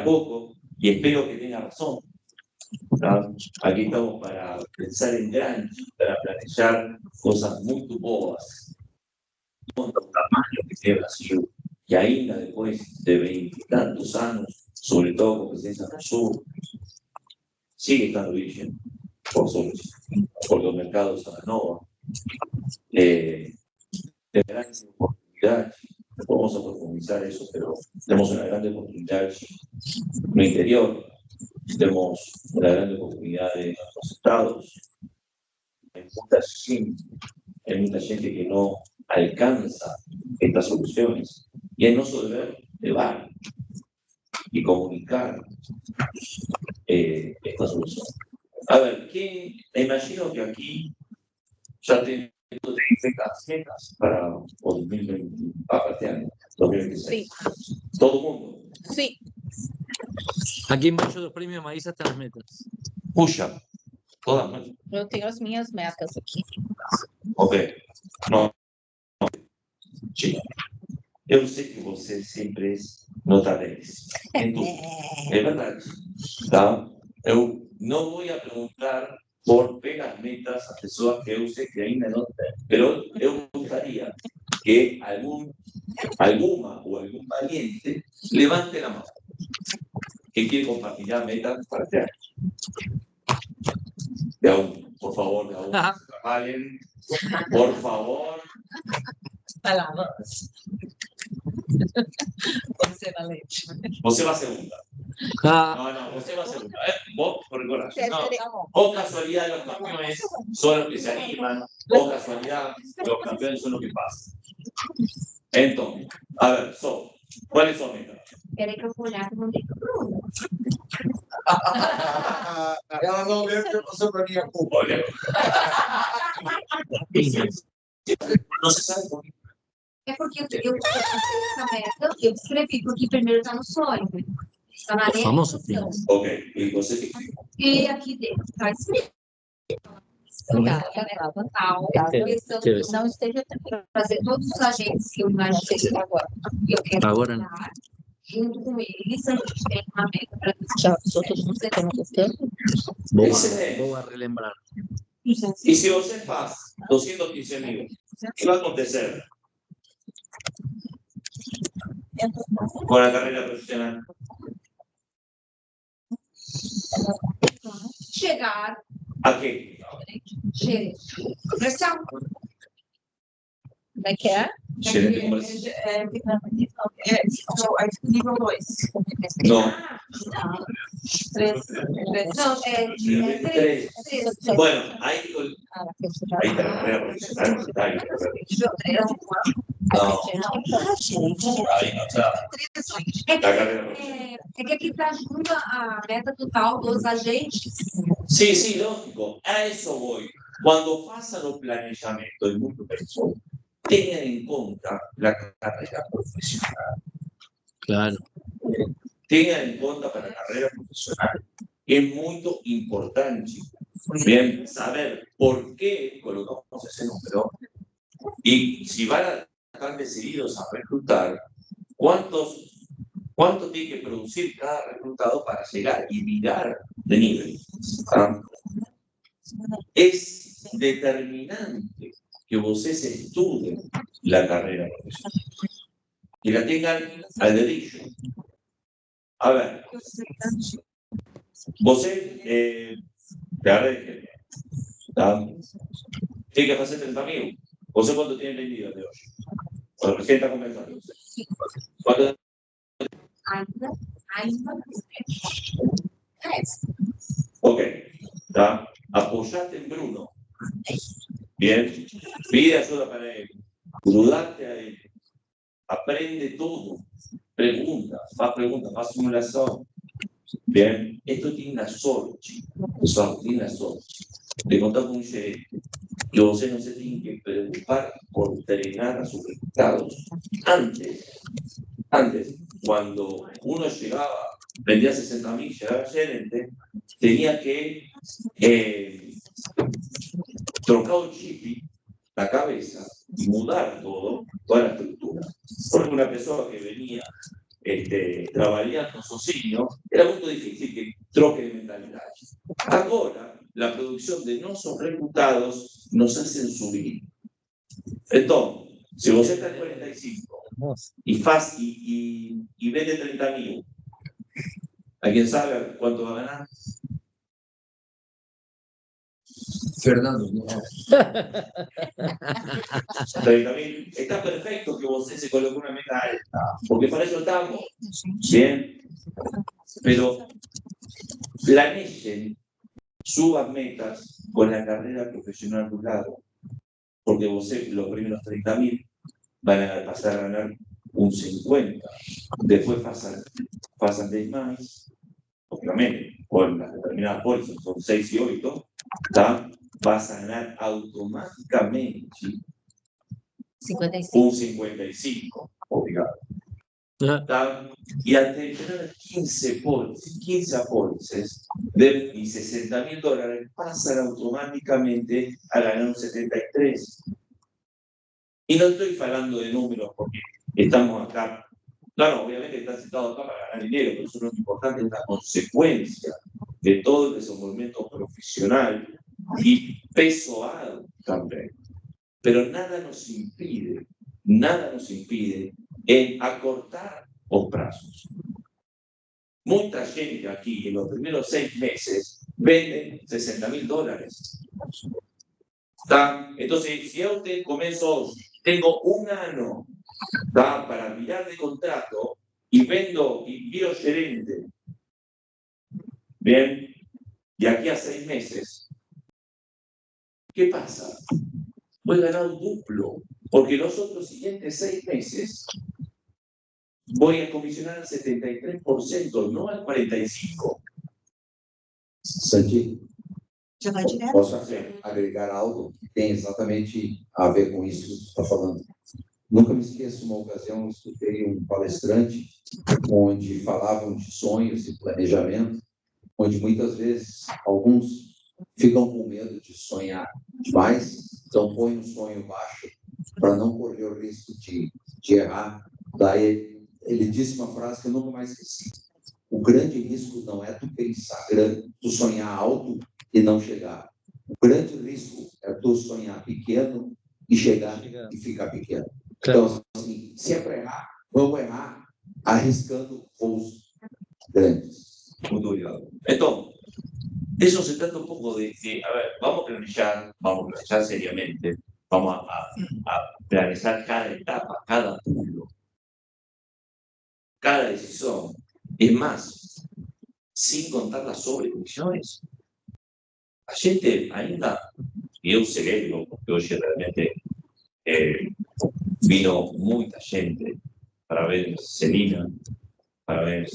poco, y espero que tenga razón. ¿No? Aquí estamos para pensar en grande, para planear cosas muy bobas. No tamaño que tiene Brasil, que ainda después de 20 y tantos años, sobre todo con presencia del sur, sigue estando virgen por los mercados a la nova. De grandes oportunidades, vamos a profundizar eso, pero tenemos una gran oportunidad en el interior, tenemos una gran oportunidad en los estados, hay mucha gente que no alcanza estas soluciones, y es nuestro deber llevar y comunicar esta solución. A ver, me imagino que aquí ya tenemos metas para 2020, para este año, 2026. Sí. ¿Todo el mundo? Sí. Aquí en Baixo dos Premios Maíz están las metas. Puxa, todas metas. Eu tenho as minhas metas aqui. Ok. No. Sí. Eu sei que você sempre é nota 10. En tudo. É verdade. Tá? Eu não vou perguntar por pelas metas a pessoas que eu sei que ainda não têm. Pero eu gostaria que alguma ou algum valiente levante a mão. Que quiere compartir metas para este año. De aún, por favor, de aún. Trabajen. Por favor. Palavras. Você vai leite. Você vai segunda. No, você vai segunda. Vos, por corazón. No. O casualidad, los campeones son los que se animan. O casualidad, los campeones son los que pasan. Entonces, a ver, ¿cuáles son metas? Querem que eu olhar para o Bruno. Ela não lembra que passou para a minha culpa. Olha. Não se sabe por quê. É porque eu passei essa meta, eu escrevi, porque primeiro está no sonho. Está na lei. Famoso. Ok, e você que E aqui dentro está escrito. Tal, não esteja trazer todos os agentes que eu imaginei agora. Eu quero agora junto com eles, a gente tem uma meta para Já sou todo mundo tentando gostando. Boa relembrar. E se você faz 215 mil, o que vai acontecer com a carreira profissional? chegar Aqui. Pressão. Como é que é? Gerente comercial. Nível 2. Não. Não, é 3. Bueno, ahí está la carrera profesional. Ahí no está. La carrera profesional. É que aqui está junto a meta total dos agentes. Sí, sí, lógico. A eso voy. Cuando pasan los planeamientos del mundo personal, tengan en cuenta la carrera profesional. Claro. Tengan en cuenta para la carrera profesional. Es muy importante, bien, saber por qué colocamos ese número y si van a estar decididos a reclutar, cuánto tiene que producir cada reclutado para llegar y mirar de nivel. ¿Ah? Es determinante que ustedes estudien la carrera profesional y la tengan al dedillo. A ver, você, tiene que hacer 30.000. ¿Você cuánto tiene vendido de hoy? Cuando recién está comenzando. ¿Cuánto? Ok, ¿tá? Apoyate en Bruno. Bien, pide ayuda para él, grudate a él, aprende todo, pregunta, faz simulación. Bien, esto tiene una sorte, pessoal, tiene una sorte de contar con un gerente, que você no se tiene que preocupar por entrenar a sus resultados. Antes, cuando uno llegaba, vendía 60.000, llegaba gerente, tenía que trocar el chip, la cabeza, y mudar toda la estructura. Porque una persona que venía trabalhando sozinho, era muito difícil que troque de mentalidade. Agora, a produção de nossos reputados nos hacen subir. Então, se você está em 45 Nossa. y vende 30.000, ¿alguien sabe cuánto va a ganar? Fernando, não. 30.000. Está perfecto que você se coloque una meta alta, porque para eso estamos. Bien. Pero planejen sus metas con la carrera profesional de un lado, porque você, los primeros 30.000 van a pasar a ganar un 50. Después pasan 10 más, obviamente, con las determinadas pólizas, son 6 y 8, ¿tá? Vas a ganar automáticamente 55. un 55, obligado. ¿Tá? Y al tener 15 apólices y $60.000, pasan automáticamente a ganar un 73. Y no estoy hablando de números porque estamos acá. Claro, obviamente está sentado acá para ganar dinero, pero eso no es importante, es una consecuencia de todo el desenvolvimiento profesional y pessoal también. Pero nada nos impide en acortar los plazos. Mucha gente aquí en los primeros 6 meses vende $60.000. ¿Tá? Entonces, si yo usted comenzó, tengo un año, ¿tá?, para mirar de contrato y vendo y viro gerente, bien, de aquí a 6 meses, ¿qué pasa? Voy a ganar un duplo, porque los otros siguientes 6 meses voy a comisionar al 73%, no al 45%. Santi, Já vai direto. posso agregar algo que tem exatamente a ver com isso que você está falando? Nunca me esqueço, uma ocasião, eu escutei um palestrante onde falavam de sonhos e planejamento, onde muitas vezes alguns ficam com medo de sonhar demais, então põem um sonho baixo para não correr o risco de errar. Daí ele disse uma frase que eu nunca mais esqueci: o grande risco não é tu pensar grande, tu sonhar alto e não chegar. O grande risco é tu sonhar pequeno e chegar e ficar pequeno. Então, assim, se é para errar, vamos errar arriscando voos grandes. Muito obrigado. Então, eso se trata un poco de a ver, vamos a planear seriamente, vamos a planear cada etapa, cada pulo, cada decisión. Es más, sin contar las sobrecomisiones. A gente ainda, e eu celebro, porque hoje realmente vino muita gente para ver Celina, para ver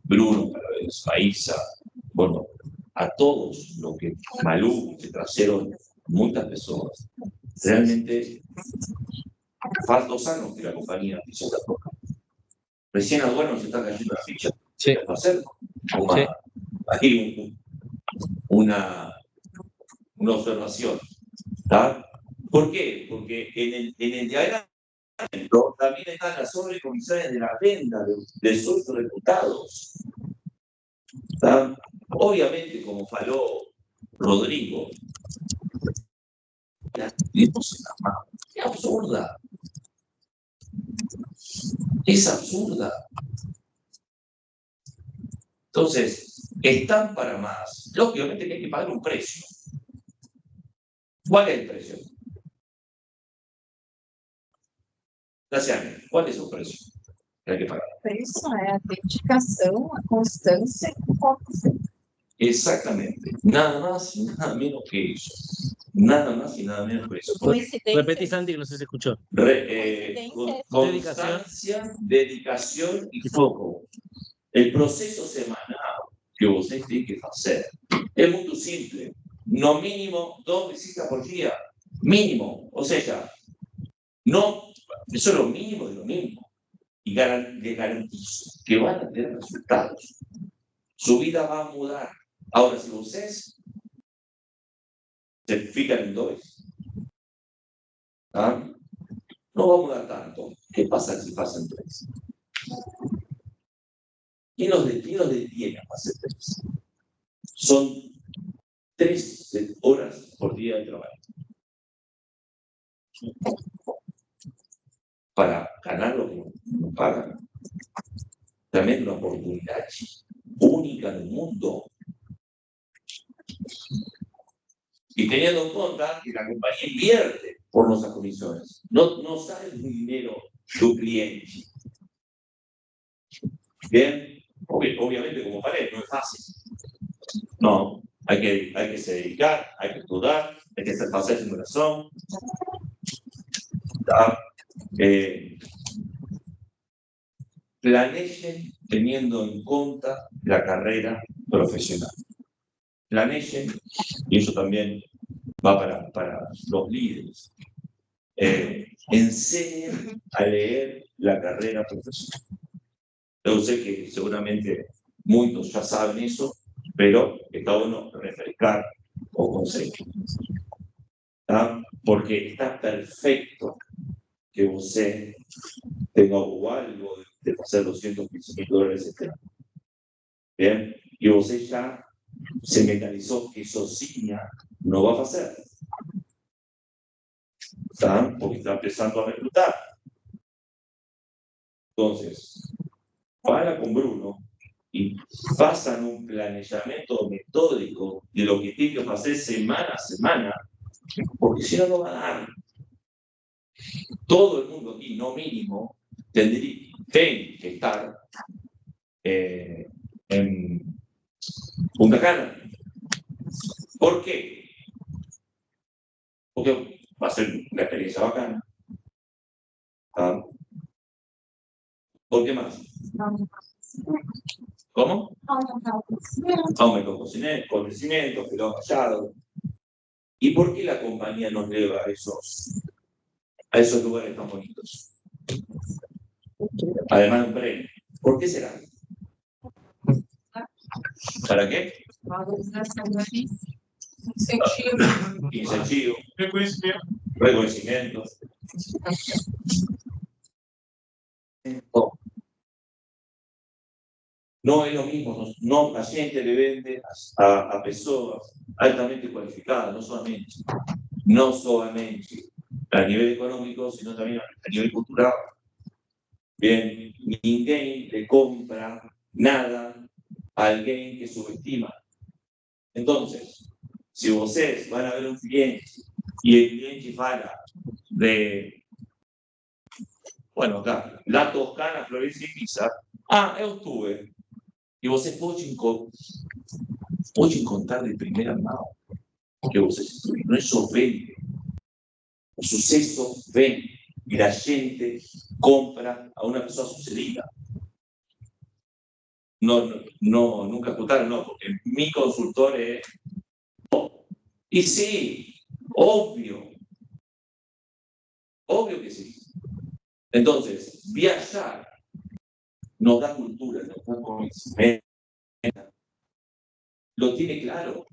Bruno, para ver Faísa, bueno, a todos los que Malú, que trajeron muchas personas. Realmente, faltan 2 años que la compañía hizo esta cosa. Recién ahora nos está cayendo la ficha. Sí. Va a hacer una observación. ¿Tá? ¿Por qué? Porque en el diagrama también están las sobrecomisiones de la venta de sus reputados. ¿Tá? Obviamente, como faló Rodrigo, la tenemos en las manos. Es absurda. Es absurda. Entonces, están para más. Lógicamente que hay que pagar un precio. ¿Cuál es el precio? Gracias. ¿Cuál es el precio que hay que pagar? Isso é a dedicação, a constância e o foco. Exactamente. Nada más y nada menos que eso. Nada más y nada menos que eso. Repetí, Santi, que no sé si se escuchó. Constancia, dedicación y foco. El proceso semanal que usted tiene que hacer es muy simple. No mínimo 2 visitas por día. Mínimo. O sea, no, eso es lo mínimo de lo mínimo. Y les garantizo que van a tener resultados. Su vida va a mudar. Ahora, si ustedes se fijan en 2, ¿ah?, no va a mudar tanto. ¿Qué pasa si pasan 3? ¿Quién los detiene a hacer eso? Son 3 horas por día de trabajo. Para ganar lo que nos pagan. También una oportunidad única en el mundo. Y teniendo en cuenta que la compañía invierte por nuestras comisiones. No sale un dinero de un cliente. Bien, obviamente como pared no es fácil. No, hay que se dedicar, hay que estudiar, hay que hacer pasar su corazón. Planejen teniendo en cuenta la carrera profesional. Planejen, y eso también va para los líderes. Enseñen a leer la carrera profesional. Yo sé que seguramente muchos ya saben eso, pero está bueno refrescar o conseguir. Porque está perfecto que usted tenga algo de hacer $215,000 este año. Bien, y usted ya se mentalizó que Socinia no va a hacer. Porque está empezando a reclutar. Entonces, habla con Bruno y pasan un planeamiento metódico de lo que tiene que hacer semana a semana, porque si no, no va a dar. Todo el mundo aquí, no mínimo, tiene que estar en Punta Cana. ¿Por qué? Porque va a ser una experiencia bacana. ¿Por qué más? ¿Cómo? Aumento de conocimiento, quedó callado. ¿Y por qué la compañía nos lleva a esos lugares tan bonitos? Además de un premio. ¿Por qué será? ¿Para qué? Incentivo. Reconocimiento. No es lo mismo, no, la gente le vende a personas altamente cualificadas, no solamente a nivel económico, sino también a nivel cultural. Bien, ninguém le compra nada a alguien que subestima. Entonces, si ustedes van a ver un cliente y el cliente fala de, bueno, acá, la Toscana, Florencia y Pisa, eu estuve. E você pode contar de primeira mão que você não é só vende. O sucesso vem e a gente compra a uma pessoa sucedida. Nunca escutaram, não, porque mi consultor é... E sim, óbvio que sim. Então, viajar nos da cultura, nos da conocimiento. Lo tiene claro.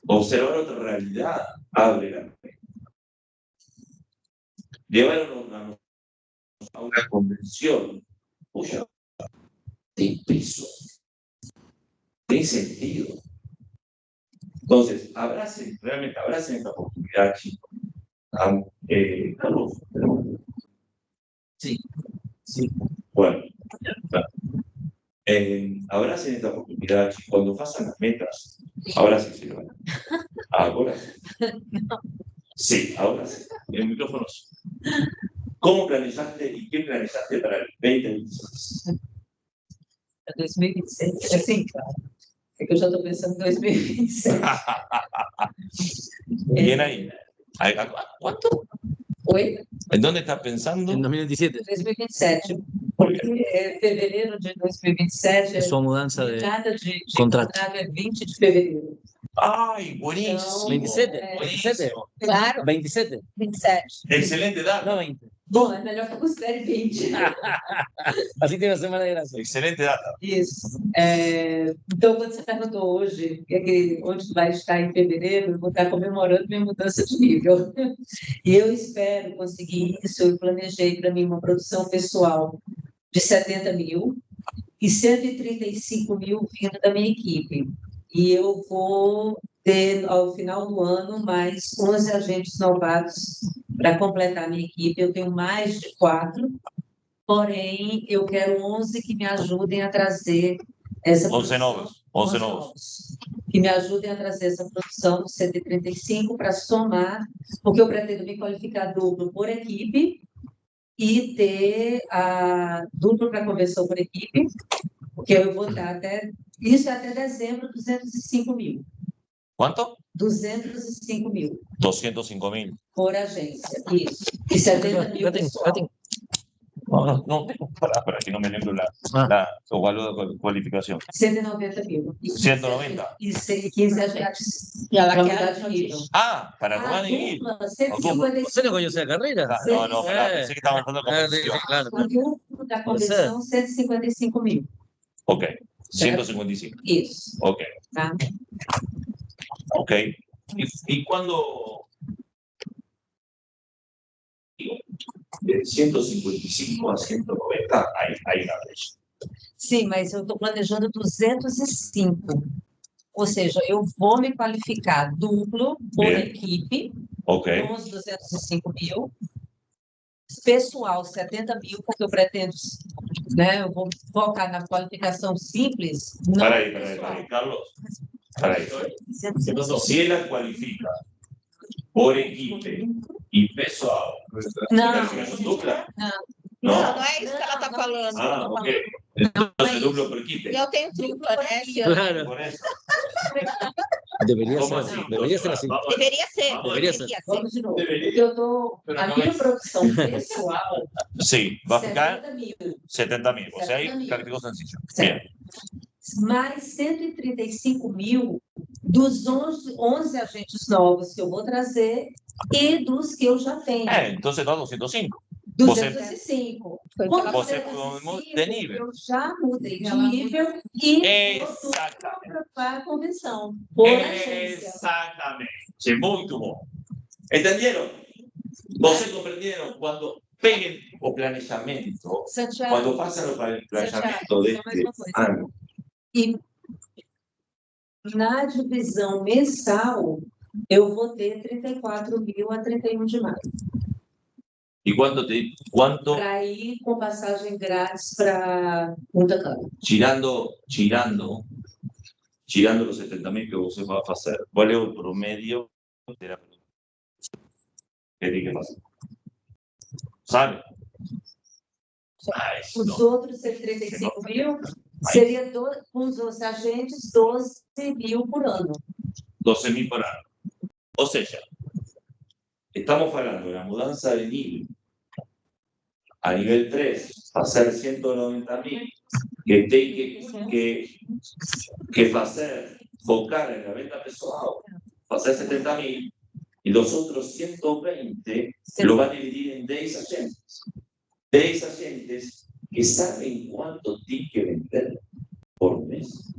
Observar otra realidad abre la mente. Llevarnos a una convención, puya, de peso, de sentido. Entonces, realmente abracen esta oportunidad, chicos. Carlos, sí. Bueno, abracen esta oportunidad, chicos. Cuando pasan las metas, ahora sí se van. Ahora sí. Sí, ahora sí. El micrófono sí. ¿Cómo planejaste y qué planejaste para el 2026? 2026, sim, claro. É que eu já estou pensando em 2027. Bien ahí. ¿Cuánto? Oi? ¿En dónde estás pensando? En 2017. 2027. Porque fevereiro de 2027 Es su mudanza de data de contrato. contrato é 20 de fevereiro. ¡Ay, buenísimo! ¿27? Buenísimo. Claro. 27. 27. Excelente dato. No 20. Bom, é melhor que eu considere 20. Así tiene una semana de gracia. Excelente data. Isso. Então, quando você perguntou hoje onde vai estar em fevereiro, eu vou estar comemorando minha mudança de nível. E eu espero conseguir isso. Eu planejei para mim uma produção pessoal de 70 mil e 135 mil vindo da minha equipe. E eu vou ter, ao final do ano, mais 11 agentes novatos para completar a minha equipe. Eu tenho mais de 4, porém, eu quero 11 que me ajudem a trazer essa 11 produção. novos. 11 novos. Que me ajudem a trazer essa produção de 135 para somar, porque eu pretendo me qualificar duplo por equipe e ter a duplo para conversão por equipe, porque eu vou dar isso é até dezembro, 205 mil. ¿Cuánto? 205 mil 205 mil. por agência, isso. E 70 mil pessoal. No, para que no me lembro o valor de cualificación. 190 mil. 190. E 15 agentes. E ela Para quer mudar de nível. Ah, para no A van a dividir. dupla, ¿Usted no conoce la carrera? No, pensé que estaban hablando de Sí, convención. claro. O duplo da convenção, 155 mil. Ok, 155. Isso. Ok, Tá? ok. ¿Y cuándo? De 155 a 190 hay una brecha. Sim, mas eu estou planejando 205. Ou seja, eu vou me qualificar duplo por Bem. equipe, Ok, com os 205 mil. Pessoal, 70 mil, porque eu pretendo, né? Eu vou focar na qualificação simples. Não para ahí, pessoal. Carlos. Para ahí. Si él la cualifica por equipe y pessoal, Não, ¿calificación dupla? Não, No. não é isso que ela está falando. Ah, ok. Entonces duplo por E equipe. eu tenho tripla, né? Claro. Por eso. Debería ¿Cómo ser, así? debería ser así. Vamos. Deveria ser. Deveria ser. vamos de novo. Deveria. Porque eu tô, a minha produção pessoal, Sí, va a ficar 70 mil. 70 mil. O sea, ahí 70.000. calificó sencillo. Certo. Bien. Mais 135 mil dos 11 agentes novos que eu vou trazer e dos que eu já tenho. Entonces da 205. 205. Foi Quando aquela- Você 205, de nível. eu já mudei de nível e Exatamente. para a convenção, por agência. Exactamente. Muy bom. ¿Entendieron? ¿Vocês comprendieron? Cuando peguen o planejamento, Santiago, cuando pasan o planejamento Santiago, de só mais uma coisa. ano, E na divisão mensal, eu vou ter 34 mil a 31 de maio. ¿y cuánto Para ir com passagem grátis para Punta Cana. girando los 70.000 que você va a hacer? ¿Cuál es el promedio de la que tiene que pasar? ¿Sabe? Os No. outros 135 mil seria com os agentes 12 mil por ano. 12.000 por año. O sea, estamos hablando de la mudanza de nivel a nivel 3, hacer 190.000, que tiene que hacer, focar en la venta pessoal, hacer 70.000, y los otros 120 lo van a dividir en 10 agentes. 10 agentes que saben cuánto tienen que vender por mes.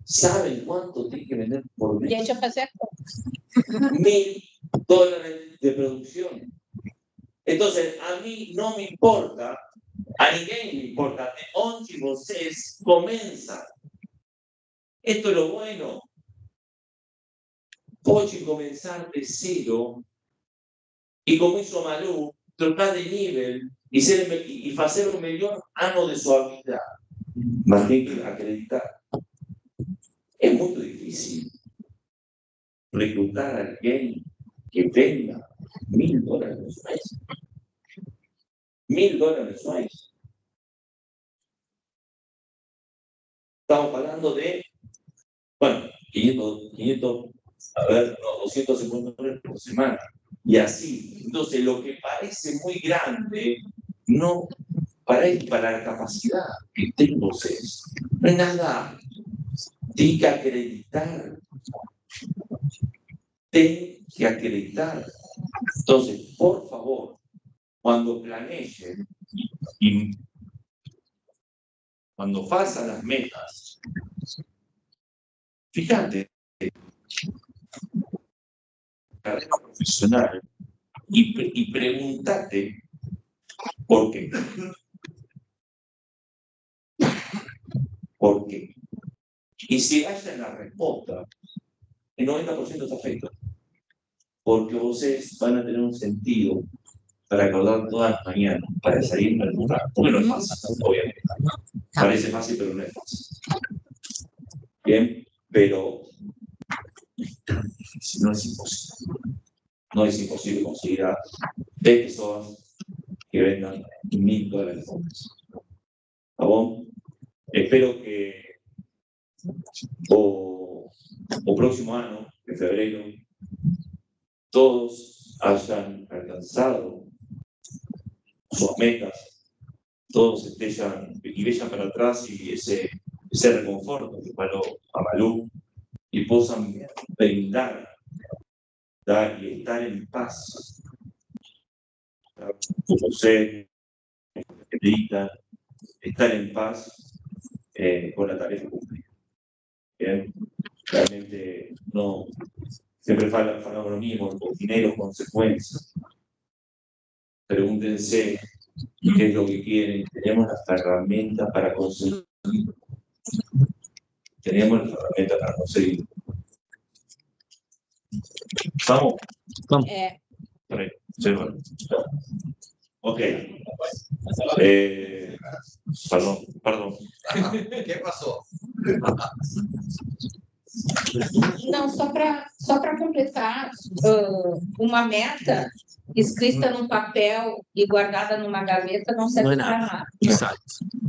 ¿Saben cuánto tienen que vender por mes? Gente, a fazer a conta. $1,000 de producción. Entonces, a mí no me importa, a ninguém me importa, de onde vocês começam. Esto es lo bueno. Pode começar de cero y, como hizo Malu, trocar de nivel y hacer un mejor ano de su vida. Mas tem que acreditar. Es muy difícil reclutar a alguien que venda $1,000 mensuales. $1,000 mensuales. Estamos hablando de, bueno, 500, a ver, no, $250 por semana. Y así. Entonces, lo que parece muy grande, no, para la capacidad que tengo ustedes, no es nada. Tiene que acreditar. tem que acreditar. Entonces, por favor, cuando planejen y cuando pasan las metas, fíjate, carrera profesional y pregúntate por qué. ¿Por qué? Y si haya la respuesta, el 90% está feito. Porque ustedes van a tener un sentido para acordar todas las mañanas, para salir al lugar. Porque no es fácil, obviamente. Parece fácil, pero no es fácil. Bien, pero no es imposible. No es imposible conseguir a 10 personas que vendan $1.000. ¿Está bom? Espero que o próximo año, en febrero, todos hayan alcanzado sus metas, todos estén y vean para atrás y ese reconforto que paró a Malú y puedan brindar y estar en paz. Como usted, estar en paz con la tarea cumplida. Bien, realmente no. Siempre falamos lo mismo, con dinero, consecuencias. Pregúntense qué es lo que quieren. Tenemos las herramientas para conseguir. Tenemos las herramientas para conseguir. ¿Vamos? Vamos. Sí, bueno. Ok. Perdón. ¿Qué pasó? Não, só para completar, uma meta escrita num papel e guardada numa gaveta não serve para nada. Exato.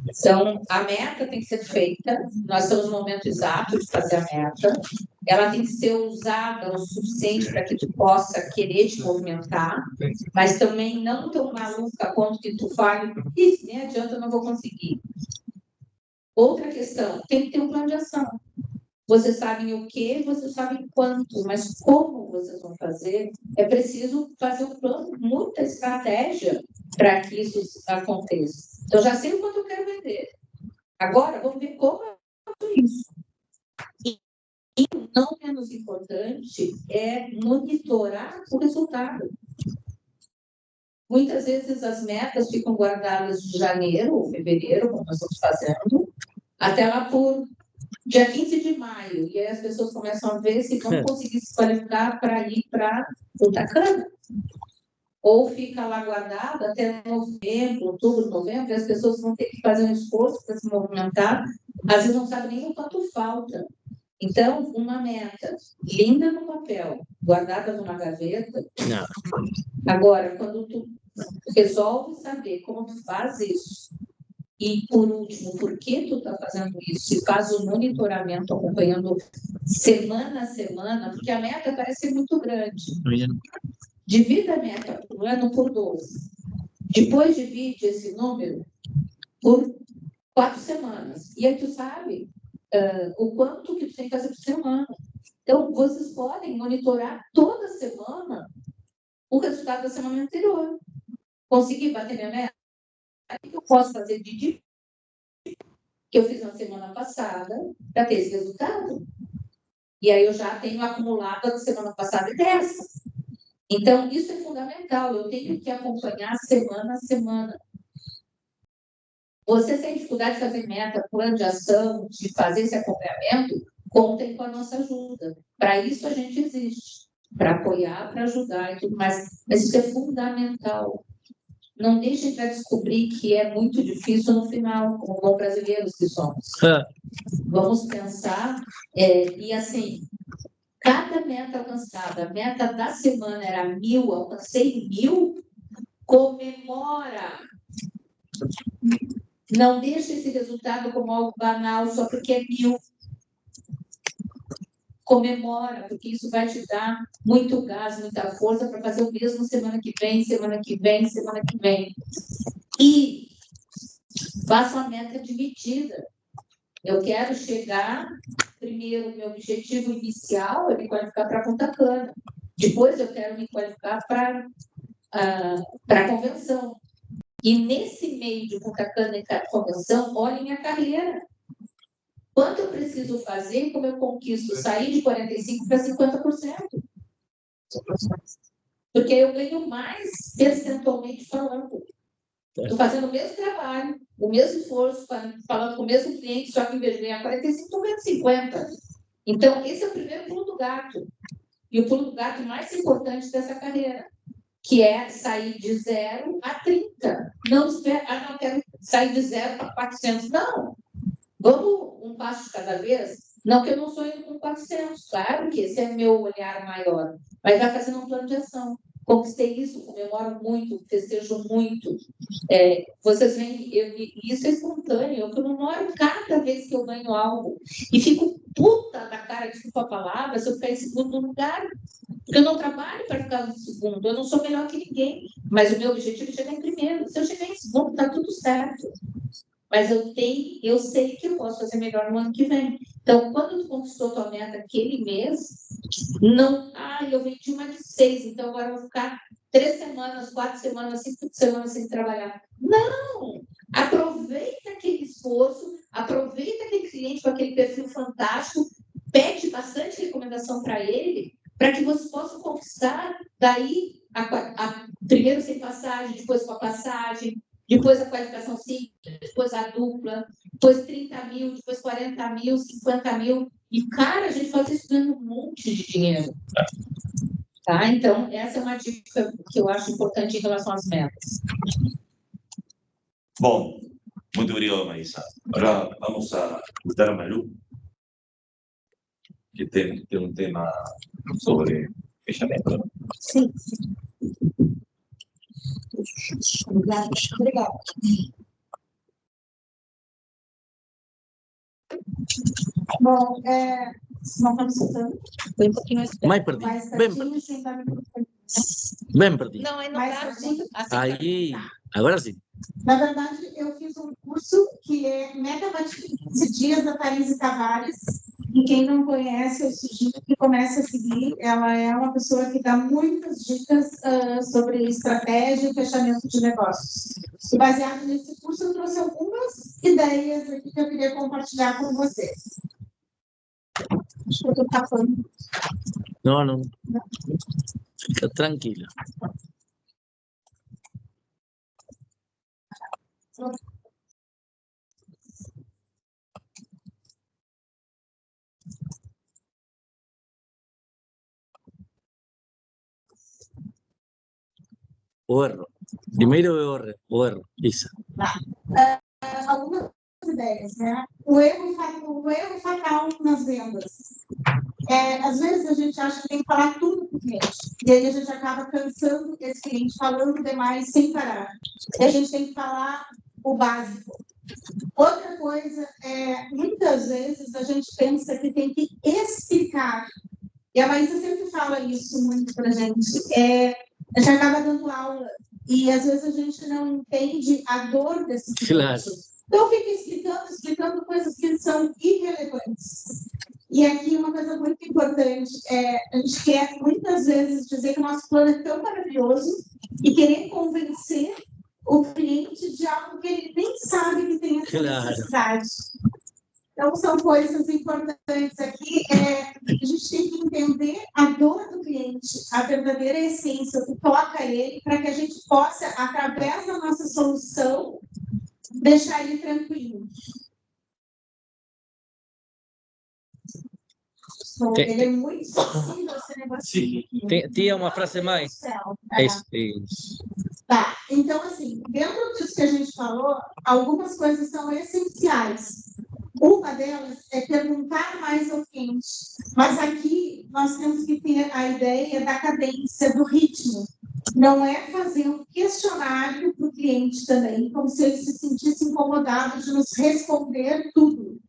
Então, a meta tem que ser feita, nós estamos no momento exato de fazer a meta, ela tem que ser usada o suficiente para que tu possa querer te movimentar, mas também não tão maluca quanto que tu fale, isso nem adianta, eu não vou conseguir. Outra questão, tem que ter um plano de ação. Vocês sabem o que, vocês sabem quanto, mas como vocês vão fazer, é preciso fazer um plano, muita estratégia para que isso aconteça. Então, já sei o quanto eu quero vender. Agora, vamos ver como eu faço isso. E não menos importante é monitorar o resultado. Muitas vezes as metas ficam guardadas de janeiro ou fevereiro, como nós estamos fazendo, até lá por dia 15 de maio, e aí as pessoas começam a ver se vão conseguir se qualificar para ir para Punta Cana. Ou fica lá guardado até novembro, outubro, novembro, e as pessoas vão ter que fazer um esforço para se movimentar, às vezes não sabem nem o quanto falta. Então, uma meta linda no papel, guardada numa gaveta. Não. Agora, quando tu resolve saber como tu faz isso, e, por último, por que tu está fazendo isso? Se faz o monitoramento, acompanhando semana a semana, porque a meta parece ser muito grande. Divida a meta por ano por 12. Depois divide esse número por 4 semanas. E aí tu sabe o quanto que tu tem que fazer por semana. Então, vocês podem monitorar toda semana o resultado da semana anterior. Consegui bater minha meta? O que eu posso fazer de diferente que eu fiz na semana passada para ter esse resultado? E aí eu já tenho acumulado a semana passada e dessa. Então, isso é fundamental. Eu tenho que acompanhar semana a semana. Você tem dificuldade de fazer meta, plano de ação, de fazer esse acompanhamento, contem com a nossa ajuda. Para isso a gente existe. Para apoiar, para ajudar e tudo mais. Mas isso é fundamental. Não deixem para descobrir que é muito difícil no final, como bons brasileiros que somos. Vamos pensar, e assim, cada meta alcançada, a meta da semana era 1.000, alcancei 1.000, comemora. Não deixe esse resultado como algo banal, só porque é 1.000. Comemora, porque isso vai te dar muito gás, muita força para fazer o mesmo semana que vem, semana que vem, semana que vem. E faça uma meta dividida. Eu quero chegar, primeiro, meu objetivo inicial é me qualificar para Punta Cana. Depois eu quero me qualificar para a convenção. E nesse meio de Punta Cana e convenção, olhem minha carreira. Quanto eu preciso fazer, como eu conquisto sair de 45% para 50%? Porque eu ganho mais percentualmente falando. Estou fazendo o mesmo trabalho, o mesmo esforço, falando com o mesmo cliente, só que em vez de ganhar 45%, estou ganhando 50%. Então, esse é o primeiro pulo do gato. E o pulo do gato mais importante dessa carreira, que é sair de 0 a 30. Não espera, não quero sair de 0 para 400. Não. Vamos um passo de cada vez? Não que eu não sonhe com 400. Claro que esse é meu olhar maior. Mas vai fazendo um plano de ação. Conquistei isso, comemoro muito, festejo muito. Vocês veem, isso é espontâneo. Eu comemoro cada vez que eu ganho algo. E fico puta da cara, desculpa a palavra, se eu ficar em segundo lugar. Porque eu não trabalho para ficar no segundo. Eu não sou melhor que ninguém. Mas o meu objetivo é chegar em primeiro. Se eu chegar em segundo, está tudo certo. Mas eu sei que eu posso fazer melhor no ano que vem. Então, quando tu conquistou tua meta aquele mês, não, eu vendi uma de 6, então agora eu vou ficar 3 semanas, 4 semanas, 5 semanas sem trabalhar. Não! Aproveita aquele esforço, aproveita aquele cliente com aquele perfil fantástico, pede bastante recomendação para ele, para que você possa conquistar daí primeiro sem passagem, depois com a passagem, depois a qualificação simples, depois a dupla, depois 30 mil, depois 40 mil, 50 mil. E, cara, a gente faz isso ganhando um monte de dinheiro. Tá? Então, essa é uma dica que eu acho importante em relação às metas. Bom, muito obrigado, Maísa. Agora vamos a escutar a Malu, que tem um tema sobre fechamento. Sim. Obrigada. Bom, não estamos escutando. Foi um pouquinho Mais perdido. Mais Bem pertinho, perdido. sem estar microfone. Bem perdido. Não, aí não Mais dá. pertinho. Aí, agora sim. Na verdade, eu fiz um curso que é Mega Matic 15 Dias, da Thaís Tavares. E quem não conhece, eu sugiro que comece a seguir. Ela é uma pessoa que dá muitas dicas sobre estratégia e fechamento de negócios. E baseado nesse curso, eu trouxe algumas ideias aqui que eu queria compartilhar com vocês. Acho que eu estou tapando. Não. Fica tranquila. O erro. Primeiro o erro. Isso. Algumas ideias, né? O erro fatal nas vendas. Às vezes a gente acha que tem que falar tudo para o cliente, e aí a gente acaba cansando esse cliente, falando demais sem parar. E a gente tem que falar o básico. Outra coisa muitas vezes a gente pensa que tem que explicar, e a Maísa sempre fala isso muito para a gente, a gente acaba dando aula, e às vezes a gente não entende a dor desse cliente. Claro. Então, fica explicando coisas que são irrelevantes. E aqui uma coisa muito importante, a gente quer muitas vezes dizer que o nosso plano é tão maravilhoso e querer convencer o cliente de algo que ele nem sabe que tem essa necessidade. Então, são coisas importantes aqui. A gente tem que entender a dor do cliente, a verdadeira essência, o que toca ele, para que a gente possa, através da nossa solução, deixar ele tranquilo. Ele é muito sensível esse negocinho aqui. Tinha uma frase mais. Tá, então, assim, dentro disso que a gente falou, algumas coisas são essenciais. Uma delas é perguntar mais ao cliente. Mas aqui nós temos que ter a ideia da cadência, do ritmo. Não é fazer um questionário para o cliente também, como se ele se sentisse incomodado de nos responder tudo.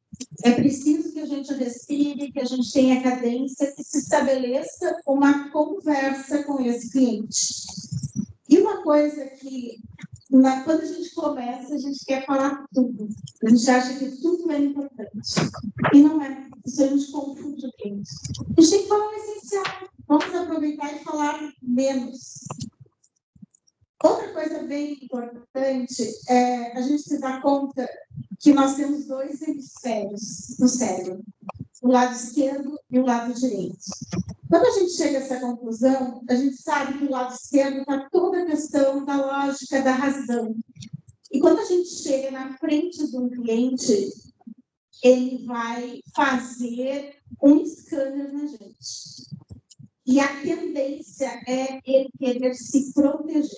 É preciso que a gente respire, que a gente tenha cadência, que se estabeleça uma conversa com esse cliente. E uma coisa que, quando a gente começa, a gente quer falar tudo. A gente acha que tudo é importante. E não é. Isso a gente confunde o cliente. A gente tem que falar o essencial. vamos aproveitar e falar menos. Outra coisa bem importante é a gente se dar conta que nós temos dois hemisférios no cérebro, o lado esquerdo e o lado direito. Quando a gente chega a essa conclusão, a gente sabe que o lado esquerdo está toda a questão da lógica, da razão. E quando a gente chega na frente de um cliente, ele vai fazer um scanner na gente. E a tendência é ele querer se proteger.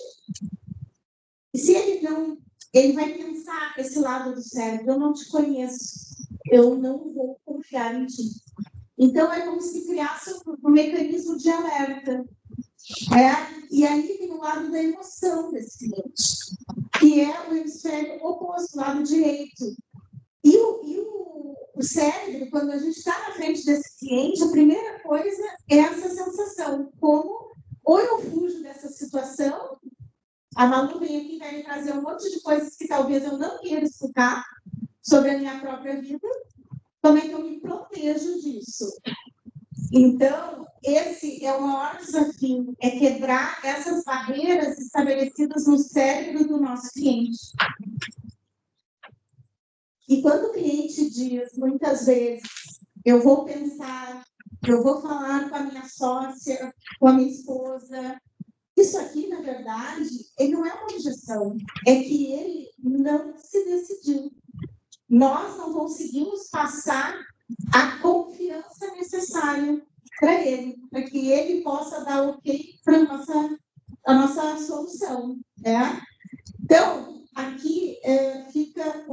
E se ele não, ele vai pensar esse lado do cérebro, eu não te conheço, eu não vou confiar em ti. Então, é como se criasse um mecanismo de alerta. E aí tem o lado da emoção desse cliente, que é o hemisfério oposto, o lado direito. E o cérebro, quando a gente está na frente desse cliente, a primeira coisa é essa sensação, como ou eu fujo dessa situação, a Malu vem aqui e vai me trazer um monte de coisas que talvez eu não queira escutar sobre a minha própria vida, como é que eu me protejo disso? Então, esse é o maior desafio, é quebrar essas barreiras estabelecidas no cérebro do nosso cliente. E quando o cliente diz, muitas vezes, eu vou pensar, eu vou falar com a minha sócia, com a minha esposa, isso aqui, na verdade, ele não é uma objeção, é que ele não se decidiu. Nós não conseguimos passar a confiança necessária para ele, para que ele possa dar ok para a nossa solução. Né? Então, aqui fica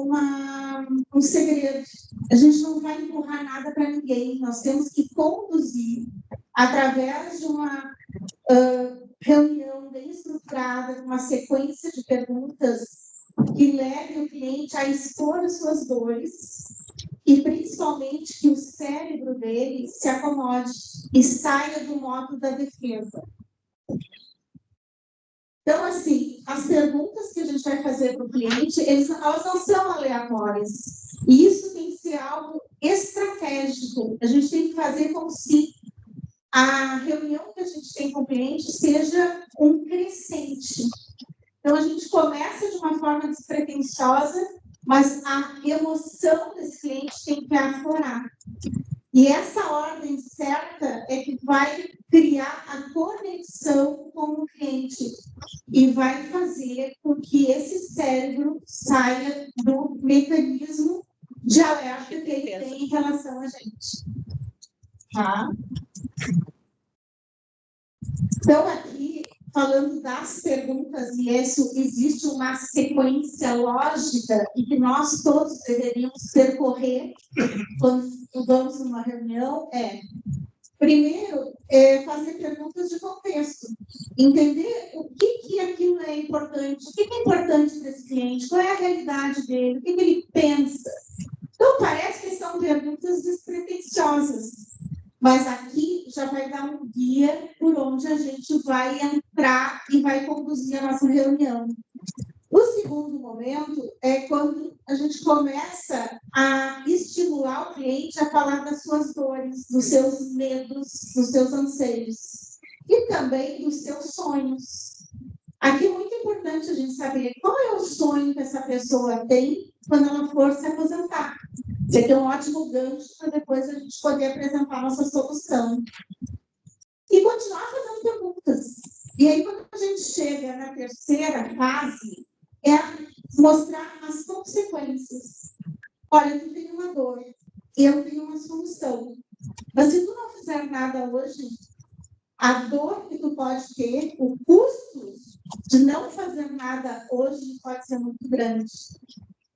um segredo. A gente não vai empurrar nada para ninguém, nós temos que conduzir através de uma reunião bem estruturada, uma sequência de perguntas que leve o cliente a expor as suas dores e, principalmente, que o cérebro dele se acomode e saia do modo da defesa. Então, assim, as perguntas que a gente vai fazer para o cliente, elas não são aleatórias. E isso tem que ser algo estratégico. A gente tem que fazer como se a reunião que a gente tem com o cliente seja um crescente. Então, a gente começa de uma forma despretensiosa, mas a emoção desse cliente tem que aflorar. E essa ordem certa é que vai criar a conexão com o cliente e vai fazer com que esse cérebro saia do mecanismo de alerta que ele tem em relação a gente. Tá? Então, aqui, falando das perguntas, e isso existe uma sequência lógica e que nós todos deveríamos percorrer quando estudamos numa reunião, primeiro, fazer perguntas de contexto, entender o que aquilo é importante, o que é importante para esse cliente, qual é a realidade dele, o que ele pensa. Então, parece que são perguntas despretensiosas, mas aqui já vai dar um guia por onde a gente vai entrar e vai conduzir a nossa reunião. O segundo momento é quando a gente começa a estimular o cliente a falar das suas dores, dos seus medos, dos seus anseios e também dos seus sonhos. Aqui é muito importante a gente saber qual é o sonho que essa pessoa tem quando ela for se aposentar. Você tem um ótimo gancho para depois a gente poder apresentar a nossa solução. E continuar fazendo perguntas. E aí, quando a gente chega na terceira fase, é mostrar as consequências. Olha, tu tem uma dor, eu tenho uma solução. Mas se tu não fizer nada hoje, a dor que tu pode ter, o custo de não fazer nada hoje pode ser muito grande.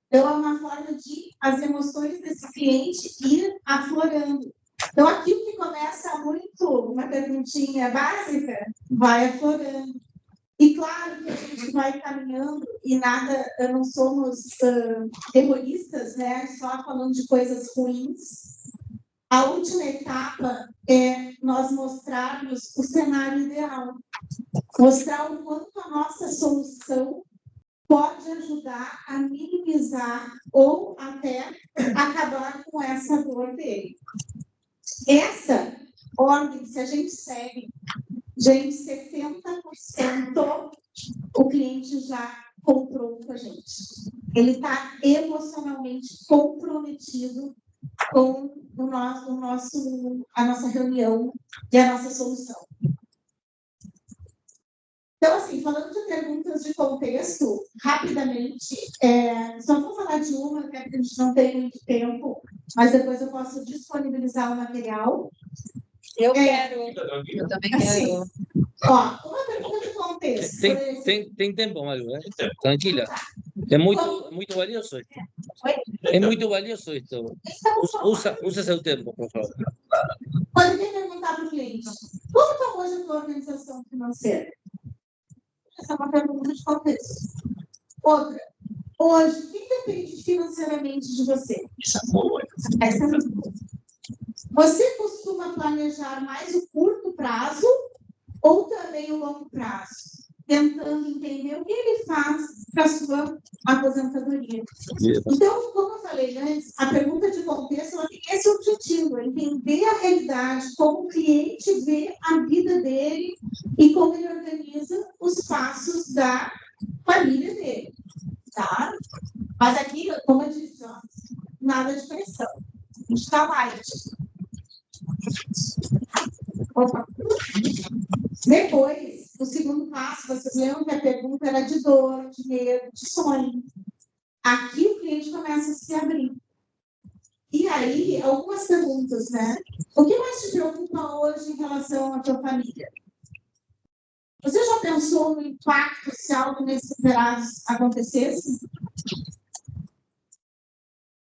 Então, é uma forma de as emoções desse cliente ir aflorando. Então, aquilo que começa muito, uma perguntinha básica, vai aflorando. E claro que a gente vai caminhando e nada, não somos terroristas, né? Só falando de coisas ruins. A última etapa é nós mostrarmos o cenário ideal. Mostrar o quanto a nossa solução pode ajudar a minimizar ou até acabar com essa dor dele. Essa ordem, se a gente segue, gente, 70% o cliente já comprou com a gente. Ele está emocionalmente comprometido com a nossa reunião e a nossa solução. Então, assim, falando de perguntas de contexto, rapidamente, só vou falar de uma, até porque a gente não tem muito tempo, mas depois eu posso disponibilizar o material. Eu quero. Eu também Assim, ó, uma pergunta de contexto. Tem tempo, Malu, tranquila. Es muy valioso esto. Es muy valioso esto. Usa seu tempo, por favor. Poderia perguntar para o cliente, como está hoje a tua organização financeira? Essa é uma pergunta de contexto. Outra, hoje, quem depende financeiramente de você? Essa é a pergunta. Você costuma planejar mais o curto prazo ou também o longo prazo? Tentando entender o que ele faz para a sua aposentadoria. Então, como eu falei antes, a pergunta de contexto ela tem esse objetivo, entender a realidade, como o cliente vê a vida dele e como ele organiza os passos da família dele. Tá? Mas aqui, como eu disse, ó, nada de pressão. A gente está light. Opa. Depois, o segundo passo, vocês lembram que a pergunta era de dor, de medo, de sonho. Aqui o cliente começa a se abrir. E aí, algumas perguntas, né? O que mais te preocupa hoje em relação à tua família? Você já pensou no impacto se algo inesperado acontecesse?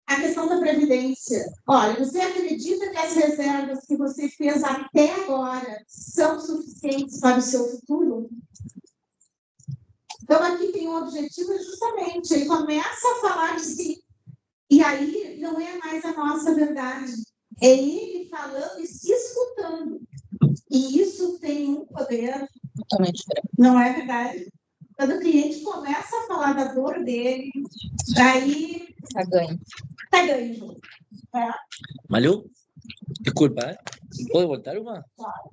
A questão da previdência. Olha, você acredita que as reservas que você fez até agora são suficientes para o seu futuro? Então, aqui tem um objetivo justamente, ele começa a falar de si. E aí, não é mais a nossa verdade. É ele falando e se escutando. E isso tem um poder. Totalmente diferente. Não é verdade? Quando o cliente começa a falar da dor dele, aí... Tá ganho. Tá ganho. É. Malu, disculpa, ¿puedo voltar uma? Claro.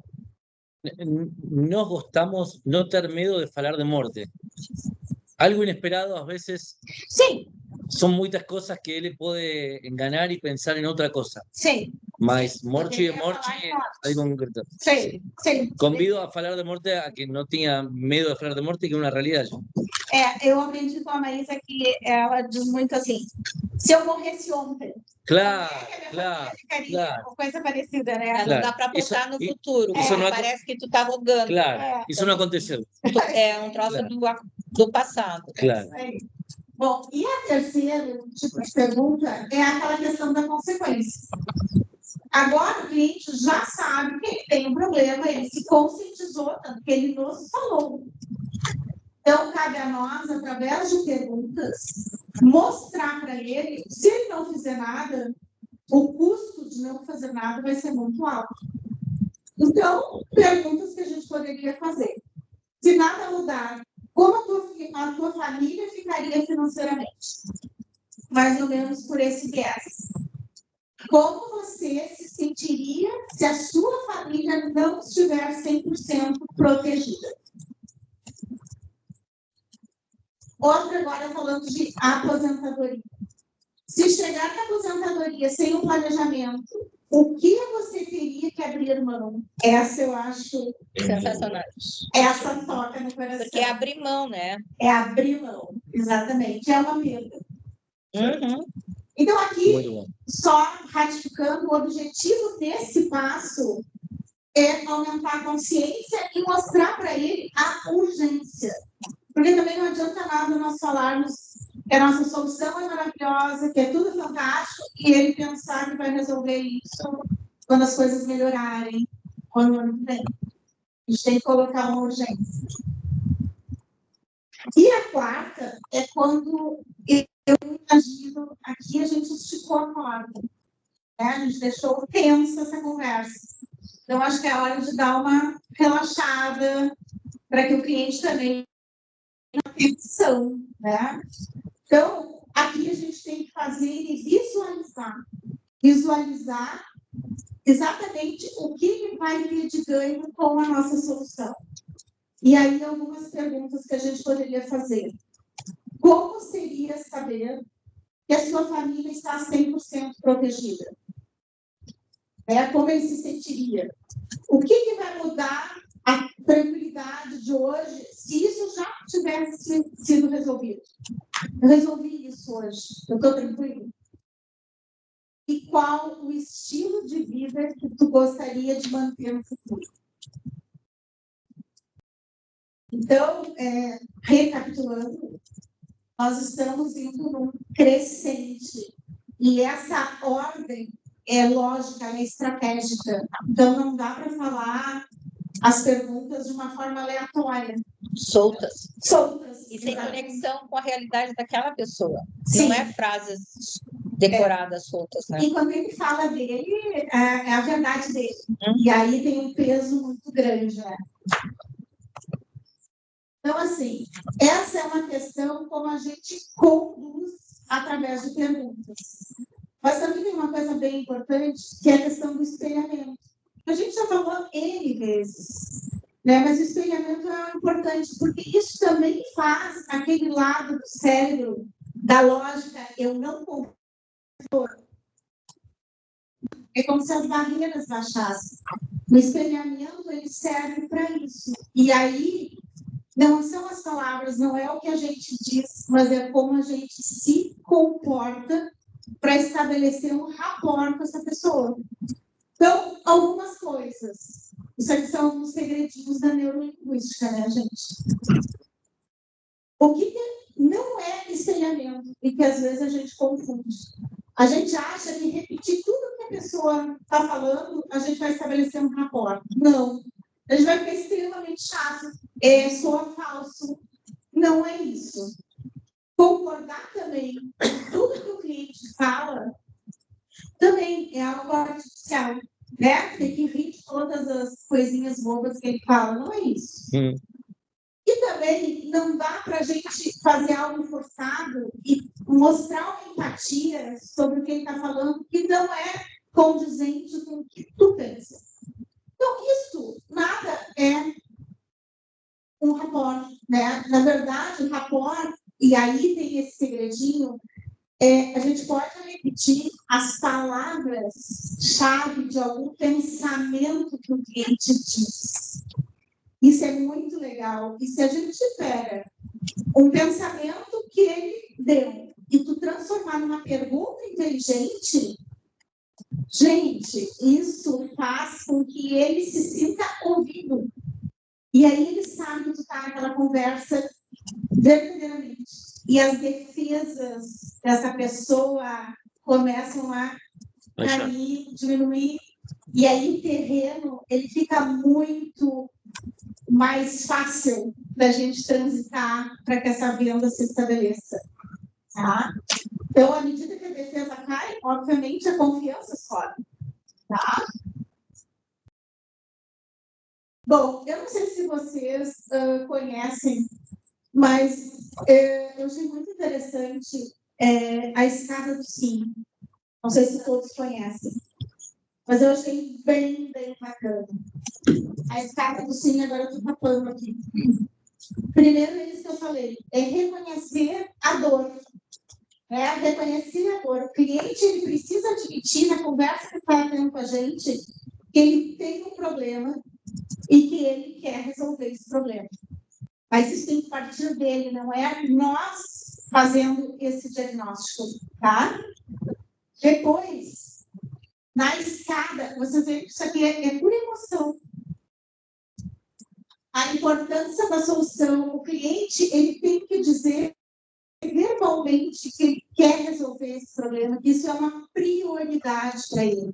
Nos gostamos no ter medo de falar de morte. Algo inesperado, a veces, Sim. son muchas cosas que él puede enganar y pensar en otra cosa. Sim. Mas morte é Poderia morte, falar em morte. algo concreto. Sim, sim. Convido a falar de morte a quien no tenga miedo de falar de morte, que es una realidad. Eu aprendi com a Maísa que ela diz muito assim, se eu morresse ontem, Claro, como é que a minha claro, família ficaria? claro. Uma coisa parecida, né? Claro. Não dá para apontar Isso- no i- futuro. isso não Parece que tu tá rogando. Claro, isso não aconteceu. É um troço Claro. do passado. Claro. Aí. Bom, e a terceira tipo de pergunta é aquela questão da consequência. Agora o cliente já sabe que ele tem um problema, ele se conscientizou, tanto que ele nos falou. Então, cabe a nós, através de perguntas, mostrar para ele, se ele não fizer nada, o custo de não fazer nada vai ser muito alto. Então, perguntas que a gente poderia fazer. Se nada mudar, como a tua família ficaria financeiramente? Mais ou menos por esse viés. Como você se sentiria se a sua família não estiver 100% protegida? Outra agora falando de aposentadoria. Se chegar na aposentadoria sem um planejamento, o que você teria que abrir mão? Essa eu acho Sensacional. Essa toca no coração. Porque é abrir mão, né? É abrir mão, exatamente. É uma perda. Uhum. Então, aqui, Muito bom. só ratificando, o objetivo desse passo é aumentar a consciência e mostrar para ele a urgência. Porque também não adianta nada nós falarmos que a nossa solução é maravilhosa, que é tudo fantástico, e ele pensar que vai resolver isso quando as coisas melhorarem, quando o ano vem. A gente tem que colocar uma urgência. E a quarta é quando eu imagino, aqui a gente esticou a corda, né? A gente deixou tensa essa conversa. Então, acho que é hora de dar uma relaxada para que o cliente também tenha atenção, né? Então, aqui a gente tem que fazer e visualizar. Visualizar exatamente o que ele vai ter de ganho com a nossa solução. E aí, algumas perguntas que a gente poderia fazer. Como seria saber que a sua família está 100% protegida? Como ele se sentiria? O que vai mudar a tranquilidade de hoje se isso já tivesse sido resolvido? Eu resolvi isso hoje, eu estou tranquilo. E qual o estilo de vida que tu gostaria de manter no futuro? Então, recapitulando, nós estamos indo num crescente. E essa ordem é lógica, é estratégica. Então, não dá para falar as perguntas de uma forma aleatória. Soltas. Soltas. E sem conexão com a realidade daquela pessoa. Sim. Não é frases decoradas, soltas, né? E quando ele fala dele, é a verdade dele. E aí tem um peso muito grande, né? Então, assim, essa é uma questão como a gente conduz através de perguntas. Mas também tem uma coisa bem importante, que é a questão do espelhamento. A gente já falou N vezes, né? Mas o espelhamento é importante, porque isso também faz aquele lado do cérebro, da lógica, eu não concordo. É como se as barreiras baixassem. O espelhamento, ele serve para isso. E aí, não são as palavras, não é o que a gente diz, mas é como a gente se comporta para estabelecer um rapport com essa pessoa. Então, algumas coisas. Isso aqui são alguns segredinhos da neurolinguística, né, gente? O que não é espelhamento e que às vezes a gente confunde? A gente acha que repetir tudo que a pessoa está falando, a gente vai estabelecer um rapport. Não. A gente vai ficar extremamente chato. Soa falso. Não é isso. Concordar também com tudo que o cliente fala também é algo artificial, né? Tem que rir de todas as coisinhas bobas que ele fala. Não é isso. E também não dá para a gente fazer algo forçado e mostrar uma empatia sobre o que ele está falando que não é condizente com o que tu pensa. Então, isso nada é um rapport, né? Na verdade, o rapport, e aí tem esse segredinho, a gente pode repetir as palavras-chave de algum pensamento que o cliente diz. Isso é muito legal. E se a gente pega um pensamento que ele deu e tu transformar numa pergunta inteligente, gente, isso faz com que ele se sinta ouvido. E aí ele sabe que tu está naquela conversa verdadeiramente. E as defesas dessa pessoa começam a cair, diminuir. E aí o terreno, ele fica muito mais fácil da gente transitar para que essa venda se estabeleça. Tá? Então, à medida que a defesa cai, obviamente a confiança sobe. Tá? Bom, eu não sei se vocês conhecem, mas eu achei muito interessante a escada do sim. Não sei se todos conhecem, mas eu achei bem, bem bacana. A escada do sim, agora eu estou falando aqui. Primeiro, é isso que eu falei, é reconhecer a dor. Reconhecer a dor. O cliente ele precisa admitir na conversa que está tendo com a gente que ele tem um problema e que ele quer resolver esse problema. Mas isso tem que partir dele, não é nós fazendo esse diagnóstico, tá? Depois, na escada, vocês veem que isso aqui é pura emoção. A importância da solução, o cliente, ele tem que dizer verbalmente que ele quer resolver esse problema, que isso é uma prioridade para ele.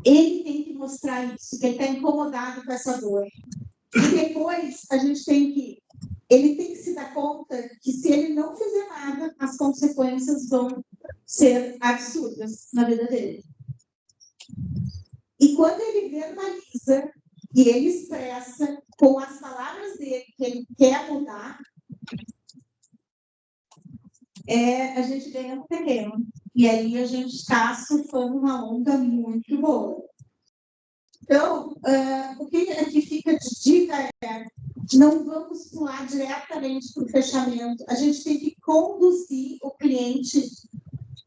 Ele tem que mostrar isso, que ele está incomodado com essa dor. E depois, ele tem que se dar conta que se ele não fizer nada, as consequências vão ser absurdas na vida dele. E quando ele verbaliza e ele expressa com as palavras dele que ele quer mudar, a gente ganha um terreno. E aí a gente está surfando uma onda muito boa. Então, o que aqui fica de dica é: não vamos pular diretamente para o fechamento. A gente tem que conduzir o cliente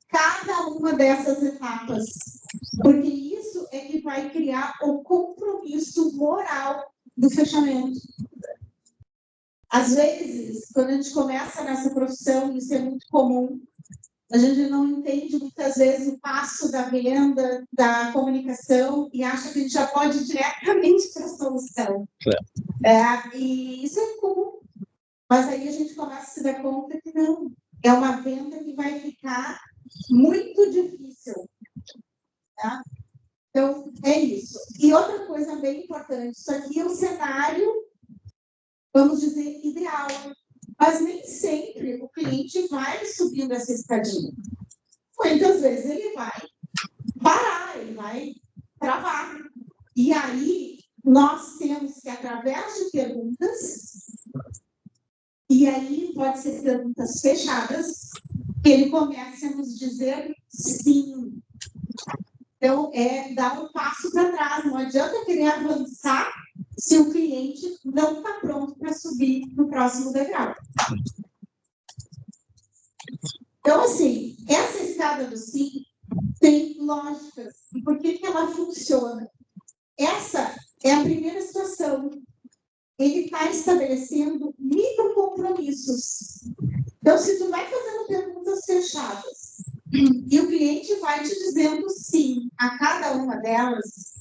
cada uma dessas etapas, porque isso é que vai criar o compromisso moral do fechamento. Às vezes, quando a gente começa nessa profissão, isso é muito comum, a gente não entende muitas vezes o passo da venda, da comunicação, e acha que a gente já pode ir diretamente para a solução. E isso é comum, mas aí a gente começa a se dar conta que não, é uma venda que vai ficar muito difícil. Tá? Então, é isso. E outra coisa bem importante, isso aqui é um cenário, vamos dizer, ideal, mas nem sempre o cliente vai subindo essa escadinha. Muitas vezes ele vai parar, ele vai travar. E aí, nós temos que, através de perguntas, e aí pode ser perguntas fechadas, que ele comece a nos dizer sim. Então, dar um passo para trás. Não adianta querer avançar se o cliente não está pronto para subir no próximo degrau. Então, assim, essa escada do sim tem lógicas. E por que ela funciona? Essa é a primeira situação. Ele está estabelecendo microcompromissos. Então, se tu vai fazendo perguntas fechadas e o cliente vai te dizendo sim a cada uma delas,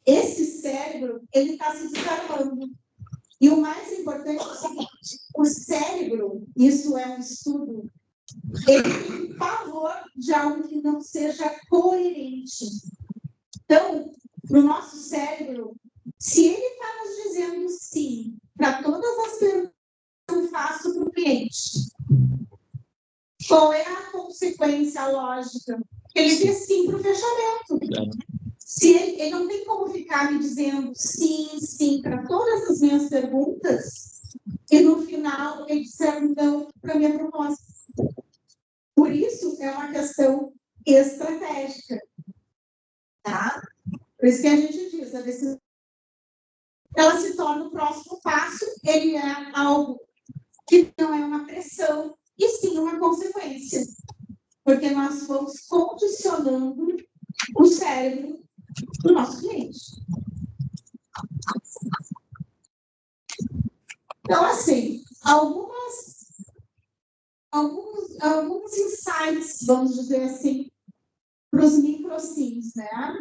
esse cérebro, ele está se desarmando. E o mais importante é o seguinte: o cérebro, isso é um estudo, ele tem pavor de algo que não seja coerente. Então, no nosso cérebro, se ele está nos dizendo sim para todas as perguntas que eu faço para o cliente, qual é a consequência lógica? Ele diz sim para o fechamento. Se ele não tem como ficar me dizendo sim, sim para todas as minhas perguntas e no final ele disser não para a minha proposta. Por isso, é uma questão estratégica. Tá? Por isso que a gente diz, a decisão, ela se torna o próximo passo, ele é algo que não é uma pressão, e sim uma consequência. Porque nós vamos condicionando o cérebro do nosso cliente. Então, assim, alguns insights, vamos dizer assim, para os micro-sims, né?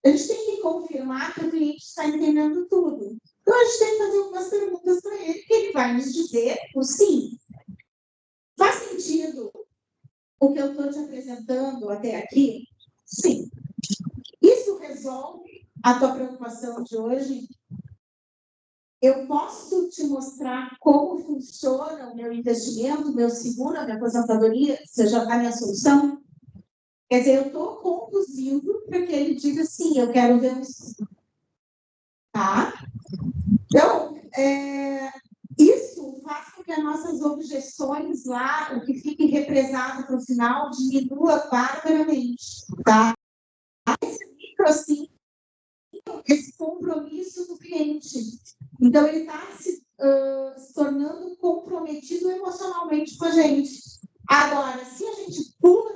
A gente tem que confirmar que o cliente está entendendo tudo. Então, a gente tem que fazer algumas perguntas para ele, que ele vai nos dizer o sim. Faz sentido o que eu estou te apresentando até aqui? Sim. Isso resolve a tua preocupação de hoje? Eu posso te mostrar como funciona o meu investimento, o meu seguro, a minha aposentadoria, seja a minha solução? Quer dizer, eu estou conduzindo para que ele diga sim, eu quero ver um sim. Tá? Então, isso faz com que as nossas objeções lá, o que fique represado para o final, diminua barbaramente. Tá? Esse micro-sim, esse compromisso do cliente. Então, ele está se tornando comprometido emocionalmente com a gente. Agora, se a gente pula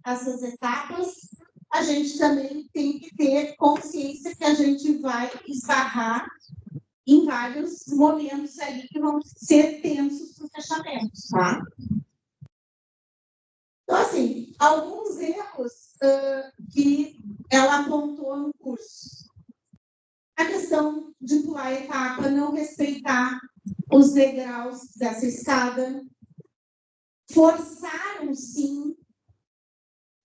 essas etapas, a gente também tem que ter consciência que a gente vai esbarrar em vários momentos ali que vão ser tensos para o fechamento, tá? Então, assim, alguns erros que ela apontou no curso. A questão de pular a etapa, não respeitar os degraus dessa escada, forçar um sim.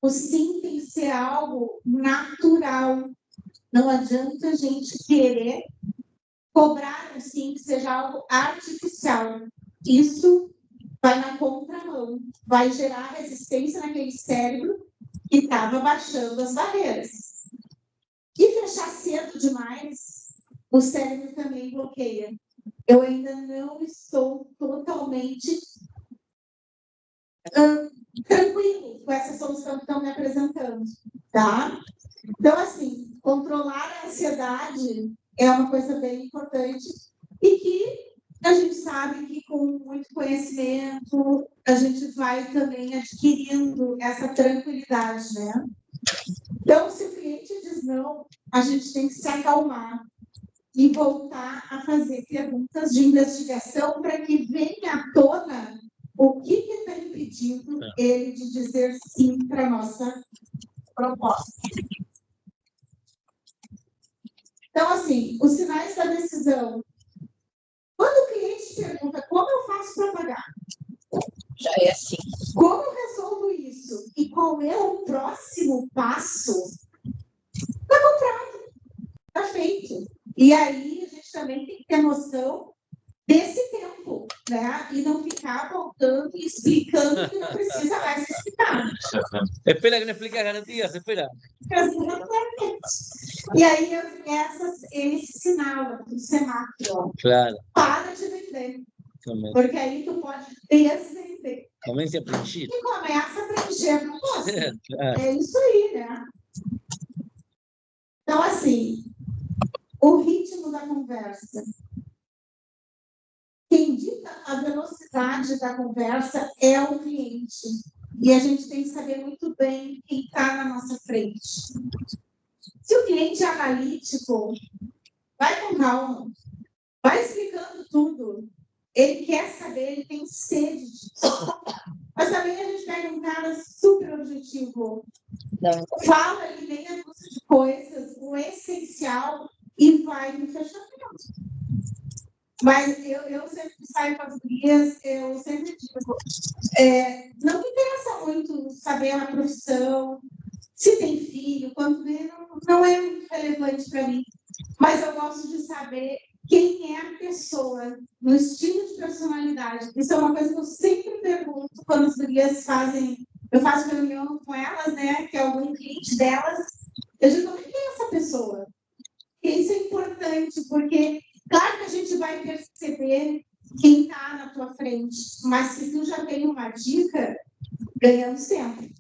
O sim tem que ser algo natural. Não adianta a gente querer cobrar um sim que seja algo artificial. Isso vai na contramão, vai gerar resistência naquele cérebro que estava baixando as barreiras. E fechar cedo demais, o cérebro também bloqueia. Eu ainda não estou totalmente tranquilo com essa solução que estão me apresentando, tá? Então, assim, controlar a ansiedade é uma coisa bem importante e que a gente sabe que com muito conhecimento a gente vai também adquirindo essa tranquilidade, né? Então, se o cliente diz não, a gente tem que se acalmar e voltar a fazer perguntas de investigação para que venha à tona o que está impedindo ele de dizer sim para a nossa proposta. Então, assim, os sinais da decisão. Quando o cliente pergunta como eu faço para pagar? Já é assim. Como eu resolvo isso? E qual é o próximo passo? Está comprado. Está feito. E aí, a gente também tem que ter noção desse tempo, né? E não ficar voltando e explicando que não precisa mais explicar. Espera que no explica garantías, espera. E aí, esse sinal do semáforo, ó, Claro, para de vender. também. Porque aí tu pode desvender. Comece a preencher. E começa a preencher a proposta. Claro. É isso aí, né? Então, assim, o ritmo da conversa. Quem dita a velocidade da conversa é o cliente. E a gente tem que saber muito bem quem está na nossa frente. Se o cliente é analítico, vai com calma, vai explicando tudo. Ele quer saber, ele tem sede disso. Mas também a gente pega um cara super objetivo. Não. Fala ali meia dúzia de coisas, o essencial, e vai no fechamento. Mas eu sempre saio com as gurias, eu sempre digo, não me interessa muito saber a profissão, se tem filho, quanto não é muito relevante para mim. Mas eu gosto de saber quem é a pessoa, no estilo de personalidade. Isso é uma coisa que eu sempre pergunto quando as gurias fazem, eu faço reunião com elas, né, que é algum cliente delas, eu digo, quem é essa pessoa? E isso é importante, porque claro que a gente vai perceber quem está na tua frente, mas se tu já tem uma dica, ganhamos sempre.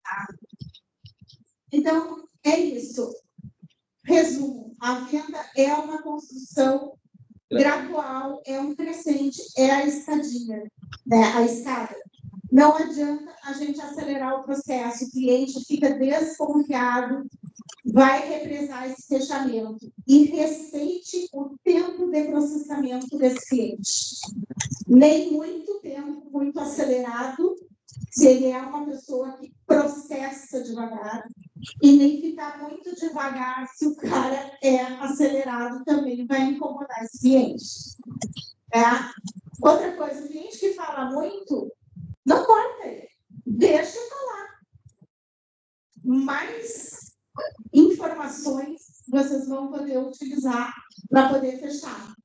Tá? Então, é isso. Resumo, a venda é uma construção gradual, é um crescente, é a escadinha, né? A escada. Não adianta a gente acelerar o processo, o cliente fica desconfiado, vai represar esse fechamento e respeite o tempo de processamento desse cliente. Nem muito tempo, muito acelerado, se ele é uma pessoa que processa devagar, e nem ficar muito devagar se o cara é acelerado também vai incomodar esse cliente. Outra coisa, o cliente que fala muito, não corta ele, deixa falar. Mais informações vocês vão poder utilizar para poder fechar.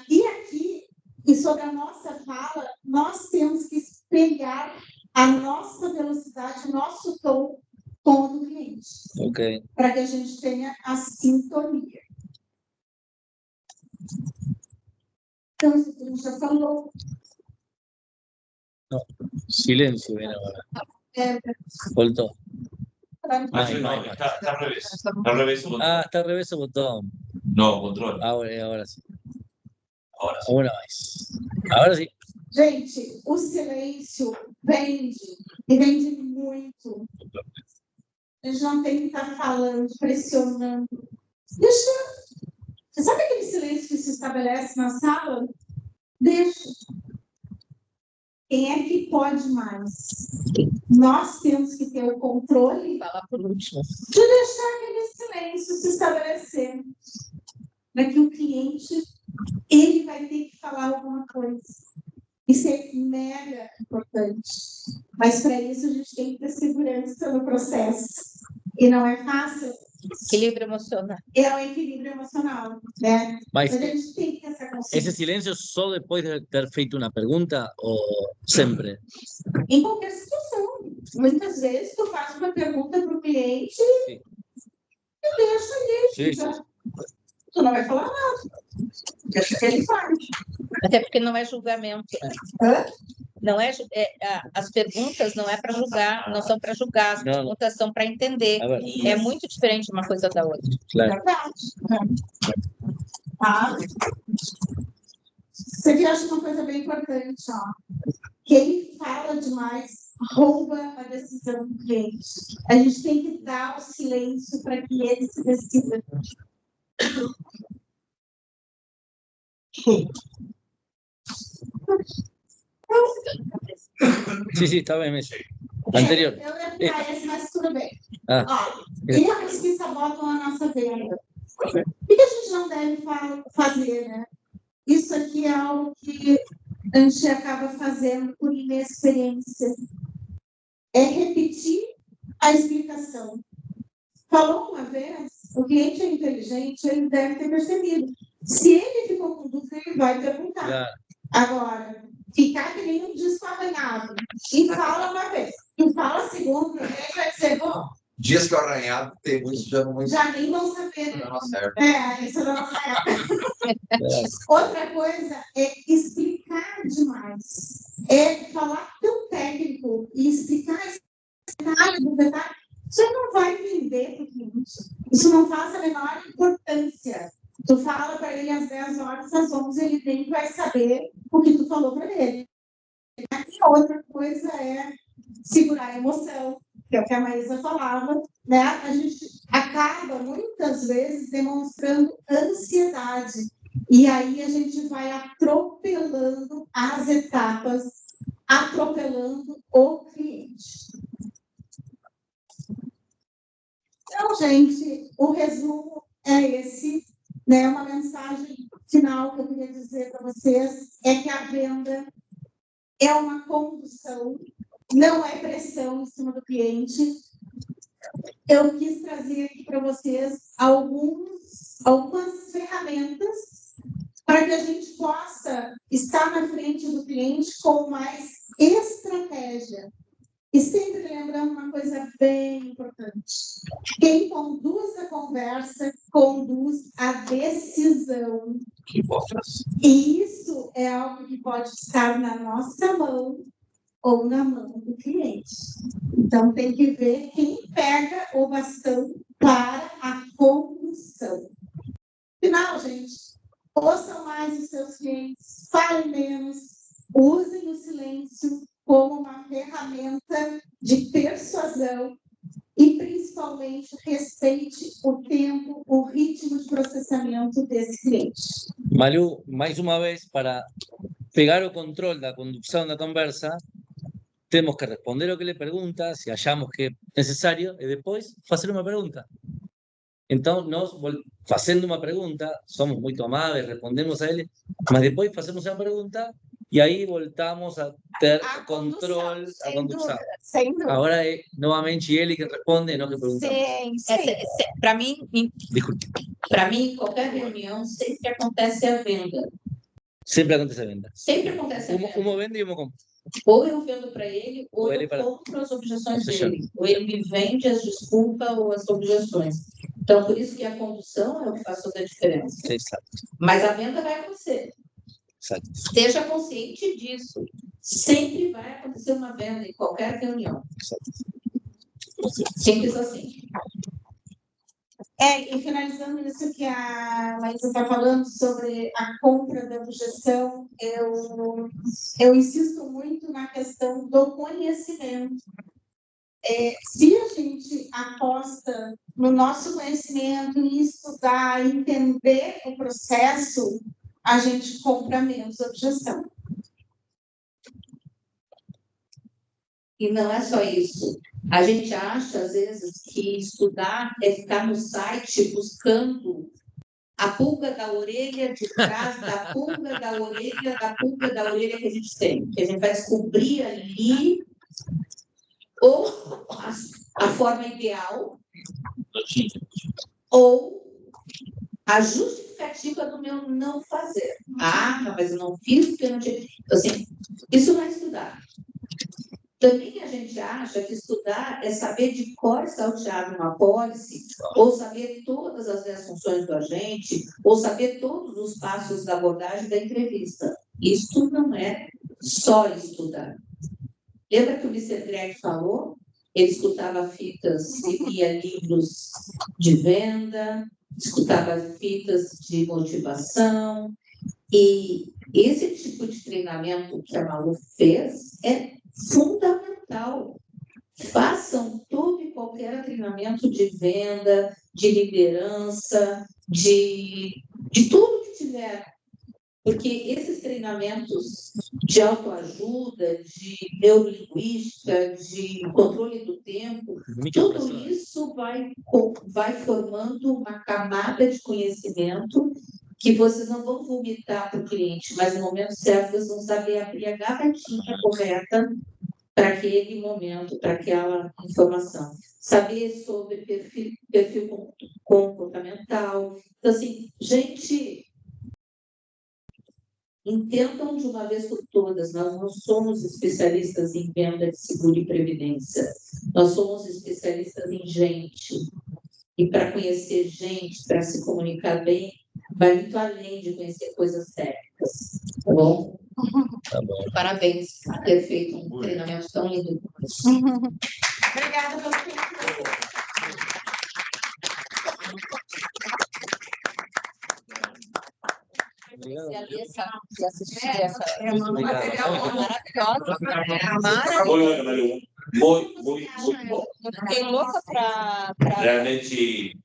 E aqui, e sobre a nossa fala, nós temos que espelhar a nossa velocidade, o nosso tom com o do cliente. Ok. Para que a gente tenha a sintonia. Então, isso que a gente já falou. No, silencio, ven ahora. Voltó. Está al revés. Está al revés. Ah, está al revés el botón. No, control. Ahora sí. Ahora sí. Una vez. Ahora sí. Gente, o silêncio vende, e vende muito. A gente não tem que estar falando, pressionando. Deixa. Você sabe aquele silêncio que se estabelece na sala? Deixa. Quem é que pode mais? Nós temos que ter o controle Falar por último. de deixar aquele silêncio se estabelecer. Para que o cliente, ele vai ter que falar alguma coisa. Isso é mega importante. Mas para isso a gente tem que ter segurança no processo. E não é fácil. Equilíbrio emocional. É um equilíbrio emocional, né? Mas a gente tem que ter essa consciência. ¿ese silencio solo después de ter feito una pregunta o siempre? Em qualquer situação. Muitas vezes tu faz uma pergunta para o cliente Sim. e deixa ele. Sim. Tu não vai falar nada. Deixa que ele fale. Até porque não é julgamento. Hã? Não é, as perguntas não é para julgar, não são para julgar, as perguntas são para entender. É muito diferente uma coisa da outra. Claro. Tá? Isso aqui eu acho uma coisa bem importante, ó. Quem fala demais rouba a decisão do cliente. A gente tem que dar o silêncio para que ele se decida. Sí, está bien, eso. Anterior. Eu ia pegar esse, mas tudo bem. Olha, erros que sabotam a nossa venda. O que a gente não deve fazer, né? Isso aqui é algo que a gente acaba fazendo por inexperiência. É repetir a explicação. Falou uma vez, o cliente é inteligente, ele deve ter percebido. Se ele ficou com dúvida, ele vai perguntar. Claro. Agora, ficar que nem um disco arranhado e fala uma vez, e fala a segunda, ele vai dizer, bom, Dias que o arranhado tem muitos já nem vão saber. não certo. Isso não é. Outra coisa é explicar demais. É falar tão técnico e explicar detalhe do detalhe. Você não vai vender para o cliente. Isso não faz a menor importância. Tu fala para ele às 10 horas, às 11, ele nem vai saber o que tu falou para ele. E outra coisa é segurar a emoção, que é o que a Maísa falava, né? A gente acaba, muitas vezes, demonstrando ansiedade. E aí a gente vai atropelando as etapas, atropelando o cliente. Então, gente, o resumo é esse, né? Uma mensagem final que eu queria dizer para vocês é que a venda é uma condução, não é pressão em cima do cliente. Eu quis trazer aqui para vocês algumas ferramentas para que a gente possa estar na frente do cliente com mais estratégia. E sempre lembrando uma coisa bem importante. Quem conduz a conversa, conduz a decisão. E isso é algo que pode estar na nossa mão ou na mão do cliente. Então, tem que ver quem pega o bastão para a condução. Final, gente, ouçam mais os seus clientes, falem menos, usem o silêncio como uma ferramenta de persuasão e, principalmente, respeite o tempo, o ritmo de processamento desse cliente. Malu, mais uma vez, para pegar o control da conducción da conversa, temos que responder o que ele pergunta, se achamos que é necessário, e depois fazer uma pergunta. Então, nós, fazendo uma pergunta, somos muito amáveis, respondemos a ele, mas depois fazemos uma pergunta e aí voltamos a ter control, a condução. Sem dúvida. Agora é novamente ele que responde, não que perguntamos. Sim. Para mim, Desculpe. para mim, em qualquer reunião, sempre acontece a venda. Sempre acontece a venda. Sempre acontece a venda. Uma vende e uma compra. Ou eu vendo para ele, ou Ou eu ele para- compro as objeções dele. Ou ele me vende as desculpas ou as objeções. Então, por isso que a condução é o que faz toda a diferença. Sí, exacto. Mas a venda vai acontecer. Exacto. Esteja consciente disso. Sempre vai acontecer uma venda em qualquer reunião. Simples assim. E finalizando isso que a Maísa está falando sobre a compra da objeção, eu insisto muito na questão do conhecimento. Se a gente aposta no nosso conhecimento, em estudar, entender o processo, a gente compra menos objeção. E não é só isso. A gente acha, às vezes, que estudar é ficar no site buscando a pulga da orelha de trás da pulga da orelha que a gente tem. Que a gente vai descobrir ali ou a forma ideal ou a justificativa do meu não fazer. Mas eu não fiz porque eu não tinha... Então, assim, isso não é estudar. Também a gente acha que estudar é saber de cor salteado uma apólice, ou saber todas as 10 funções do agente, ou saber todos os passos da abordagem da entrevista. Isso não é só estudar. Lembra que o Mr. Greg falou? Ele escutava fitas e lia livros de venda, escutava fitas de motivação, e esse tipo de treinamento que a Malu fez é fundamental. Façam todo e qualquer treinamento de venda, de liderança, de tudo que tiver. Porque esses treinamentos de autoajuda, de neurolinguística, de controle do tempo, tudo isso vai formando uma camada de conhecimento que vocês não vão vomitar para o cliente, mas no momento certo vocês vão saber abrir a gavetinha correta para aquele momento, para aquela informação. Saber sobre perfil comportamental. Então, assim, gente, entendam de uma vez por todas, nós não somos especialistas em venda de seguro e previdência. Nós somos especialistas em gente. E para conhecer gente, para se comunicar bem, vai muito além de conhecer coisas técnicas. Tá bom? Tá bom. Parabéns por ter feito um treinamento tão lindo. Obrigada pelo tempo. De assistir essa maravilhosa. Muy bom. Fiquei louca para. Realmente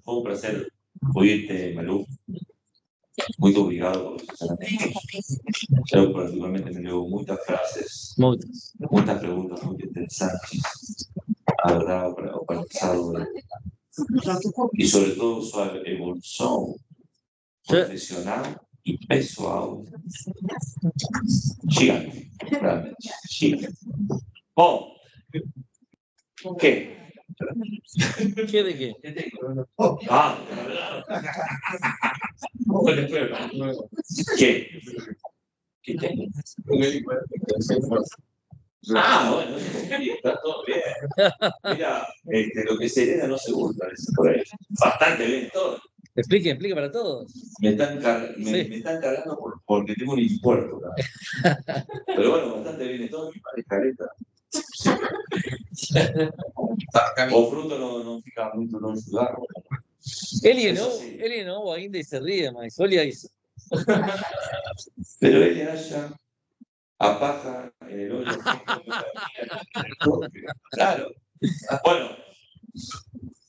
fue un placer oírte, Malu. Muito obrigado. Yo particularmente me leo muchas frases, muchas preguntas muy interesantes, a verdad, o pasado, y sobre todo su evolución profesional y pessoal gigante, realmente, gigante. Bom, ¿qué? ¿Qué de qué? Ah, ¿qué? ¿Qué tengo? Ah, bueno, está todo bien. Mira, lo que Serena no se gusta, por ahí. Bastante bien todo. Explique para todos. Me están cargando porque tengo un impuesto. Pero bueno, bastante bien todo, mi pareja. O fruto no fica muito longe do ar. Ele é novo ainda e se ríe, mas olha isso. Pero ele acha a paja en el hoyo. Claro. Bueno,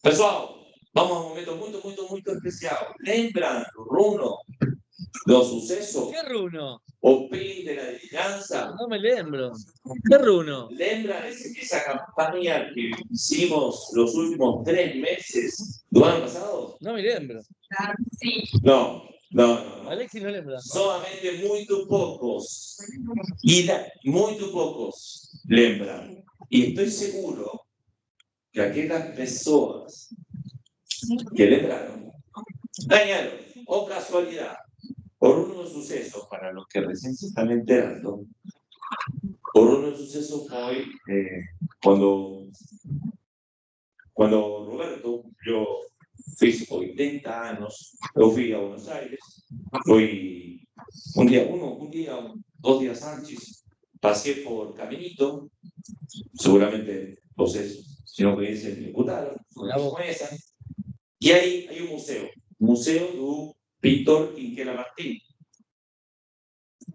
pessoal, vamos a un momento muy especial. Lembran, Runo, los sucesos? ¿Qué runo? O PIN de la adivinanza. No me lembro. ¿Qué runo? Lembran esa campaña que hicimos los últimos 3 meses del año pasado? No me lembro. Sí. No. Alexis no lembra. Solamente muy pocos. Muy pocos lembran. Y estoy seguro que aquellas personas que lembraron dañaron, o casualidad, por unos sucesos, para los que recién se están enterando, por unos sucesos fue cuando Roberto cumplió 80 años, yo fui a Buenos Aires, fui dos días antes, pasé por Caminito, seguramente ustedes, si no conocen, me imputaron, y ahí hay un museo del pintor Quinquela Martín.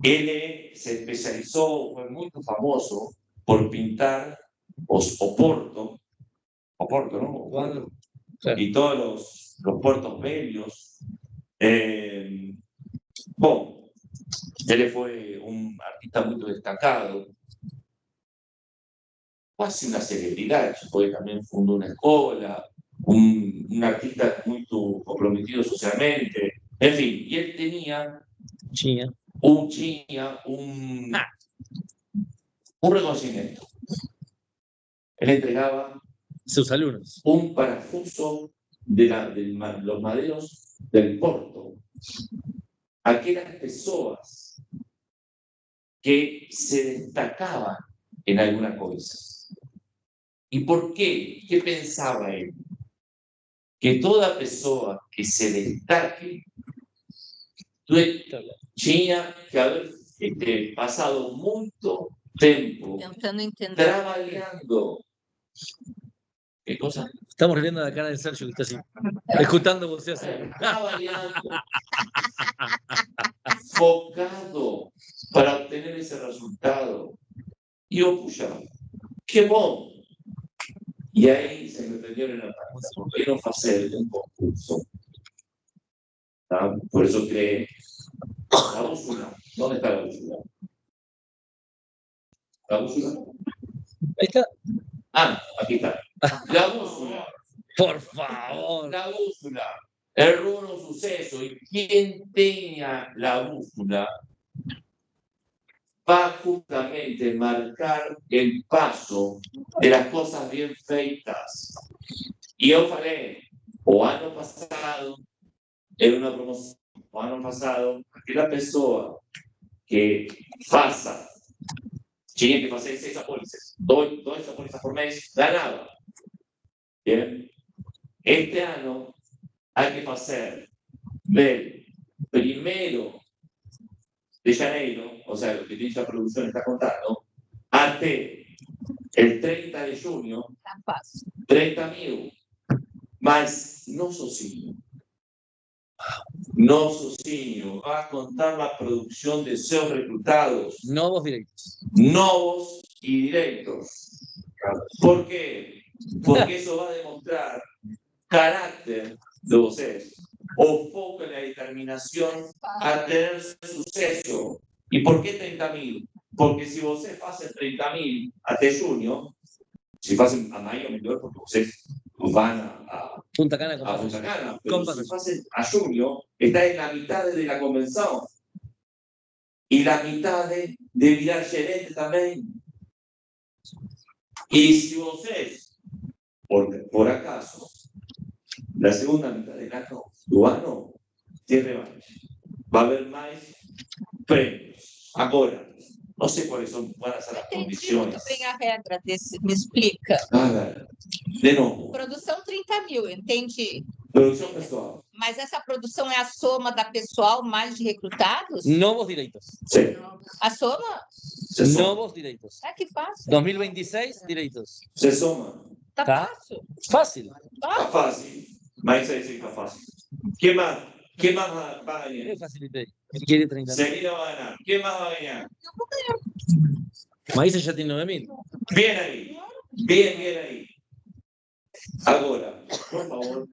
Él se especializó, fue muy famoso por pintar Oporto, ¿no? Oporto. Y todos los puertos bellos. Bueno, él fue un artista muy destacado, casi una celebridad, porque también fundó una escuela, un artista muy comprometido socialmente, en fin, y él tenía un reconocimiento. Él entregaba sus alumnos un parafuso de los maderos del Porto a aquellas personas que se destacaban en alguna cosa. ¿Y por qué? ¿Qué pensaba él? Que toda persona que se destaque tinha que haver passado muito tempo Tentando entender. trabalhando. ¿Qué cosa? Estamos riendo la cara de Sergio que está así, escuchando vos así. Trabalhando, focado para obtener esse resultado. E eu, puxa, que bom! E aí se me prenderam na cabeza, por que não fazer um concurso? Tá? Por isso criei a bússola. Onde está a bússola? ¿La bússola? Ahí está. Ah, aquí está. La bússola. Por favor. La bússola. El rubro suceso. Y quien tenga la bússola va justamente a marcar el paso de las cosas bien feitas. Y yo falei, o ano passado, en una promoción, o ano passado, aquela pessoa que faça, tinha que fazer 6 apólices, 2 apólices por mês, ganava. Bien. Este ano hay que fazer del 1º de janeiro, o sea, lo que dice la producción está contando, hasta el 30 de junio, Tá fácil. 30.000, mas no sozinho. No sozinho. Va a contar la producción de seus reclutados. Novos directos. Novos y directos. ¿Por qué? Porque eso va a demostrar carácter de vocês. O foco en la determinación a tener suceso. ¿Y por qué 30.000? Porque si vocês fazem 30.000 até junho, se fazem a maio, melhor, porque vocês van a Punta Cana, a Punta Cana, pero Con si fazem a junio, está en la mitad de la convención. Y la mitad de virar gerente también. Y si vocês, por acaso, la segunda mitad del año, tiene revancha. Va a haber más premios. Ahora, no sé cuáles van a ser las Entendi condiciones. muito bem a regra desse. Me explica. A ver, de novo, Produção 30.000, entendi. producción pessoal. Mas essa produção é a soma da pessoal mais de recrutados? Novos directos. Sí, A soma? se soma. Novos directos. É que fácil. 2026 directos. Se soma. Tá Tá. fácil. Fácil. Está fácil. Mas isso aí sí está fácil. ¿Qué más? ¿Qué más va a ganar? Yo facilité. Quiere 30. Seguida va a ganar. ¿Qué más va a ganar? Maíz ya tiene 9.000. Bien ahí. Bien ahí. Ahora, por favor,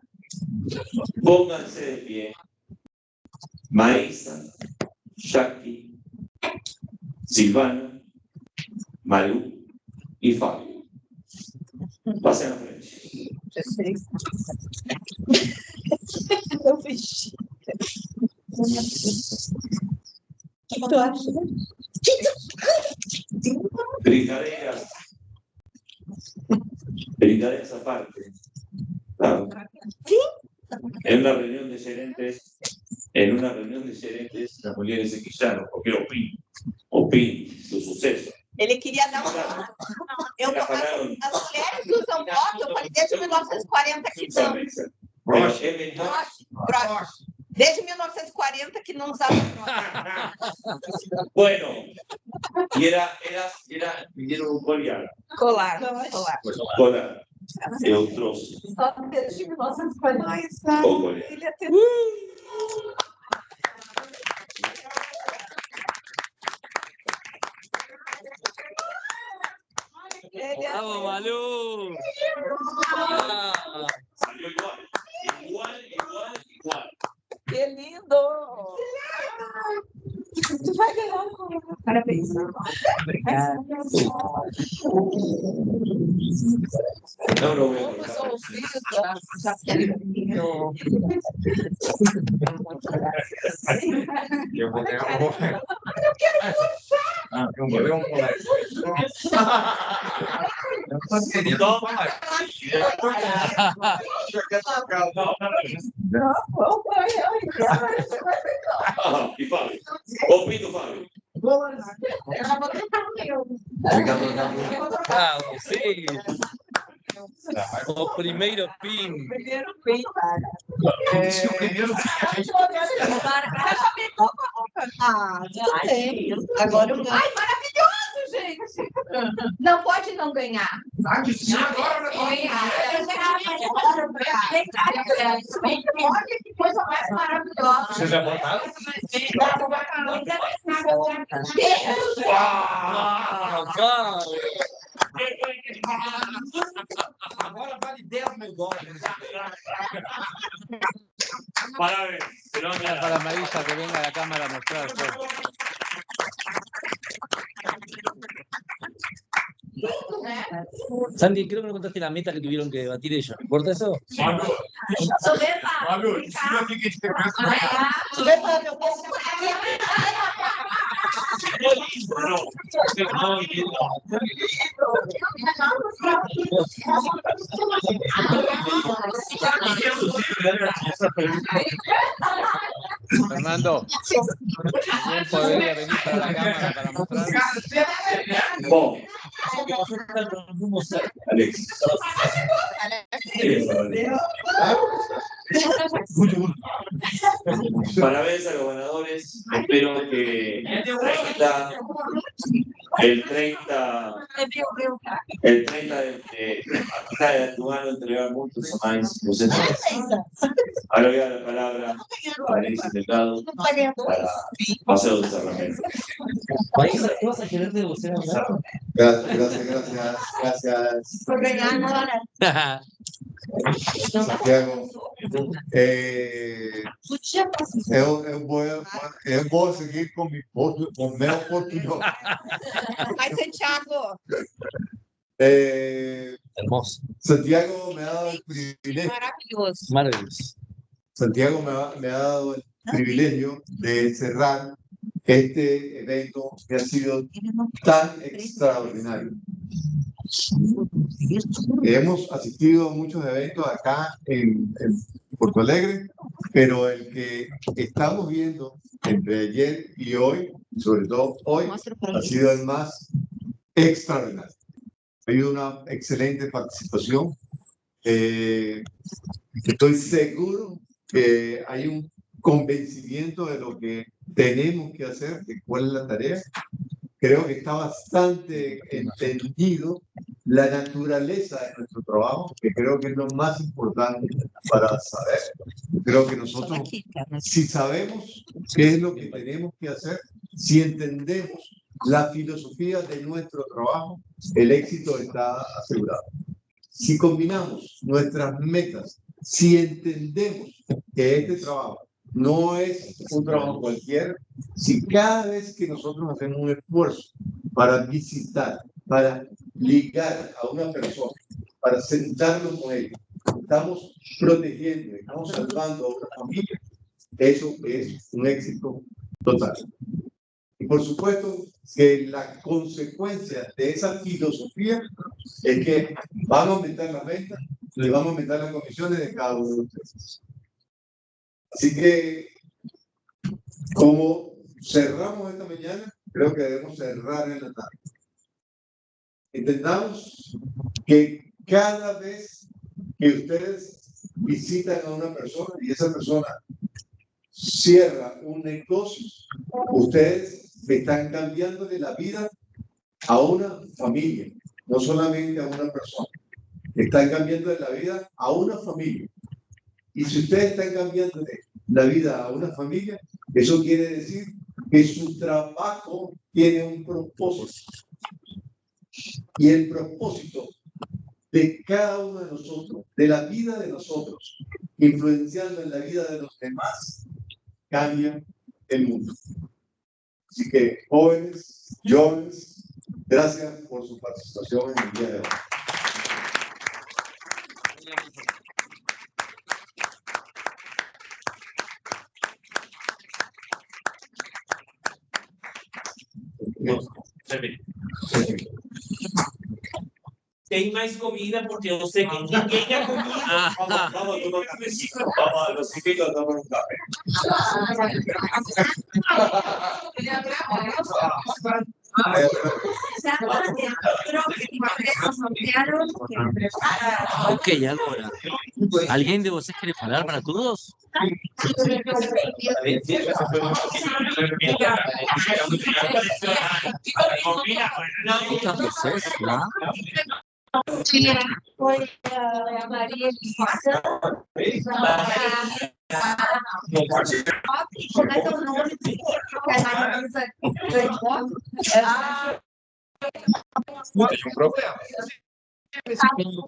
pónganse de pie. Maísa, Jackie, Silvana, Malu y Fabio. Pasen a frente. Eu fiz. O que tu acha? Brincadeiras aparte. Claro. En una reunión de gerentes, las mujeres se quejaron porque opinem do sucesso. Ele queria dar uma. As mulheres usam voto, eu falei, desde 1940 que não. Broche. Desde 1940 que não usava broche. Bueno, y vinieron un collar. Colar. Collar. Eu trouxe Só desde 1940. o collar. Ele ia ter... ¡Vamos, Malú! Salió igual. Que lindo! Tu vai ganhar um collar. Parabéns. Obrigada. No lo voy a Vamos cortar. ouvir já quero. Eu vou ganhar um. Ah, eu vou ganhar um moleque. E Fábio? Ouvindo, Fábio? Obrigado, ¡Vamos, sí! O primeiro PIN. Primeiro PIN. Se o primeiro a gente Ah, tudo bem. Agora eu ganho. Ai, maravilhoso, gente. Não pode não ganhar. pode sim agora. Olha que coisa mais maravilhosa. Você já botaram? Vai. Agora vale 10 mil dólares. Parabéns. Pero nada. Para Marisa que venga a la cámara a mostrar. Sandy, creo que no contaste la meta que tuvieron que debatir ellos. ¿No importa eso? Fábio, ensina aqui que a gente tem mais. Fernando, ¿quién podría venir para la cámara para mostrar? Bom, Alex. Parabéns a los ganadores. Espero que el 30 de Actuano entregar muchos a más docentes. Ahora voy a dar la palabra a Alexis Delgado para hacer el desarrollo. Marisa, ¿qué vas a querer de vocera? Gracias. Por ganhar agora. Santiago, eu vou seguir com o meu português. Vai ser Thiago. Hermoso. Santiago me ha dado el privilegio. Maravilhoso. Maravilloso. Santiago me ha dado el privilegio de cerrar este evento que ha sido tan extraordinario. Hemos asistido a muchos eventos acá en Porto Alegre, pero el que estamos viendo entre ayer y hoy, sobre todo hoy, ha sido el más extraordinario. Ha habido una excelente participación. Estoy seguro que hay un convencimiento de lo que tenemos que hacer, de cuál es la tarea. Creo que está bastante entendido la naturaleza de nuestro trabajo, que creo que es lo más importante para saber. Creo que nosotros, si sabemos qué es lo que tenemos que hacer, si entendemos la filosofía de nuestro trabajo, el éxito está asegurado. Si combinamos nuestras metas, si entendemos que este trabajo no es un trabajo cualquiera, si cada vez que nosotros hacemos un esfuerzo para visitar, para ligar a una persona, para sentarnos con ella, estamos protegiendo, estamos salvando a una familia, eso es un éxito total. Y por supuesto que la consecuencia de esa filosofía es que van a aumentar las ventas y van a aumentar las comisiones de cada uno de ustedes. Así que, como cerramos esta mañana, creo que debemos cerrar en la tarde. Entendamos que cada vez que ustedes visitan a una persona y esa persona cierra un negocio, ustedes están cambiándole la vida a una familia, no solamente a una persona. Están cambiándole la vida a una familia. Y si ustedes están cambiando la vida a una familia, eso quiere decir que su trabajo tiene un propósito. Y el propósito de cada uno de nosotros, de la vida de nosotros, influenciando en la vida de los demás, cambia el mundo. Así que, jóvenes, gracias por su participación en el día de hoy. Tem mais comida porque eu sei que ninguém quer comida. Vamos tomar um cafecito. Vamos, los invito a tomar un café. Ok, agora. Alguém de vocês quer falar para todos? Outra vocês, lá? Foi a Maria Elisa. Como é que é o nome? A Maria Elisa ganhou. Tem um problema.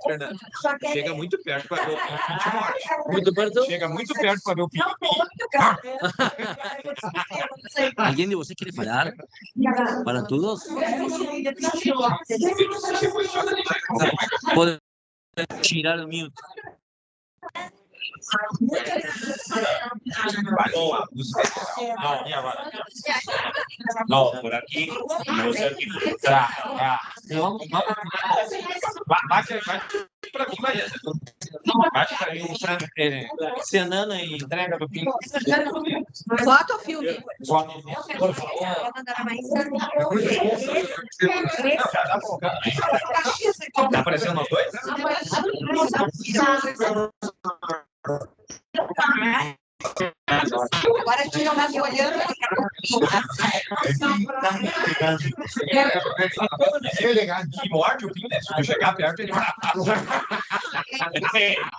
Fernando. Chega muito perto para ver o pinto morte. Muito perto? Chega muito perto para ver o pinto. Alguém de vocês quer falar para todos? Pode tirar o mute. No, por aquí. No sé aquí. Se Nana entrega do pinto. Bota o filme. Por favor. Tá aparecendo os dois? Agora tira uma olhando. É elegante. E morde o pinto. Se eu chegar perto, ele vai.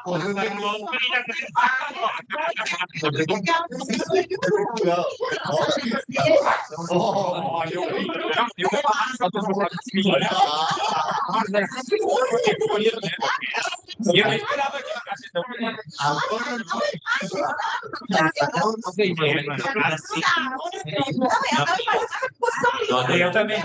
Olha o pinto. E eu esperava que eu também.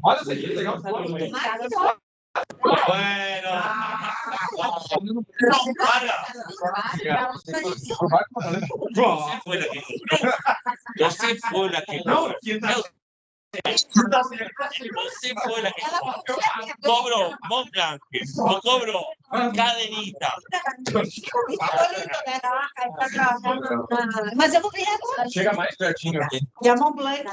Olha isso aqui, legal. Você foi daqui. Não, você foi daqui. Cobro Mont Blanc. Eu cobro cadenita. Mas eu vou ver agora. Chega mais pertinho aqui. E a Mont Blanc.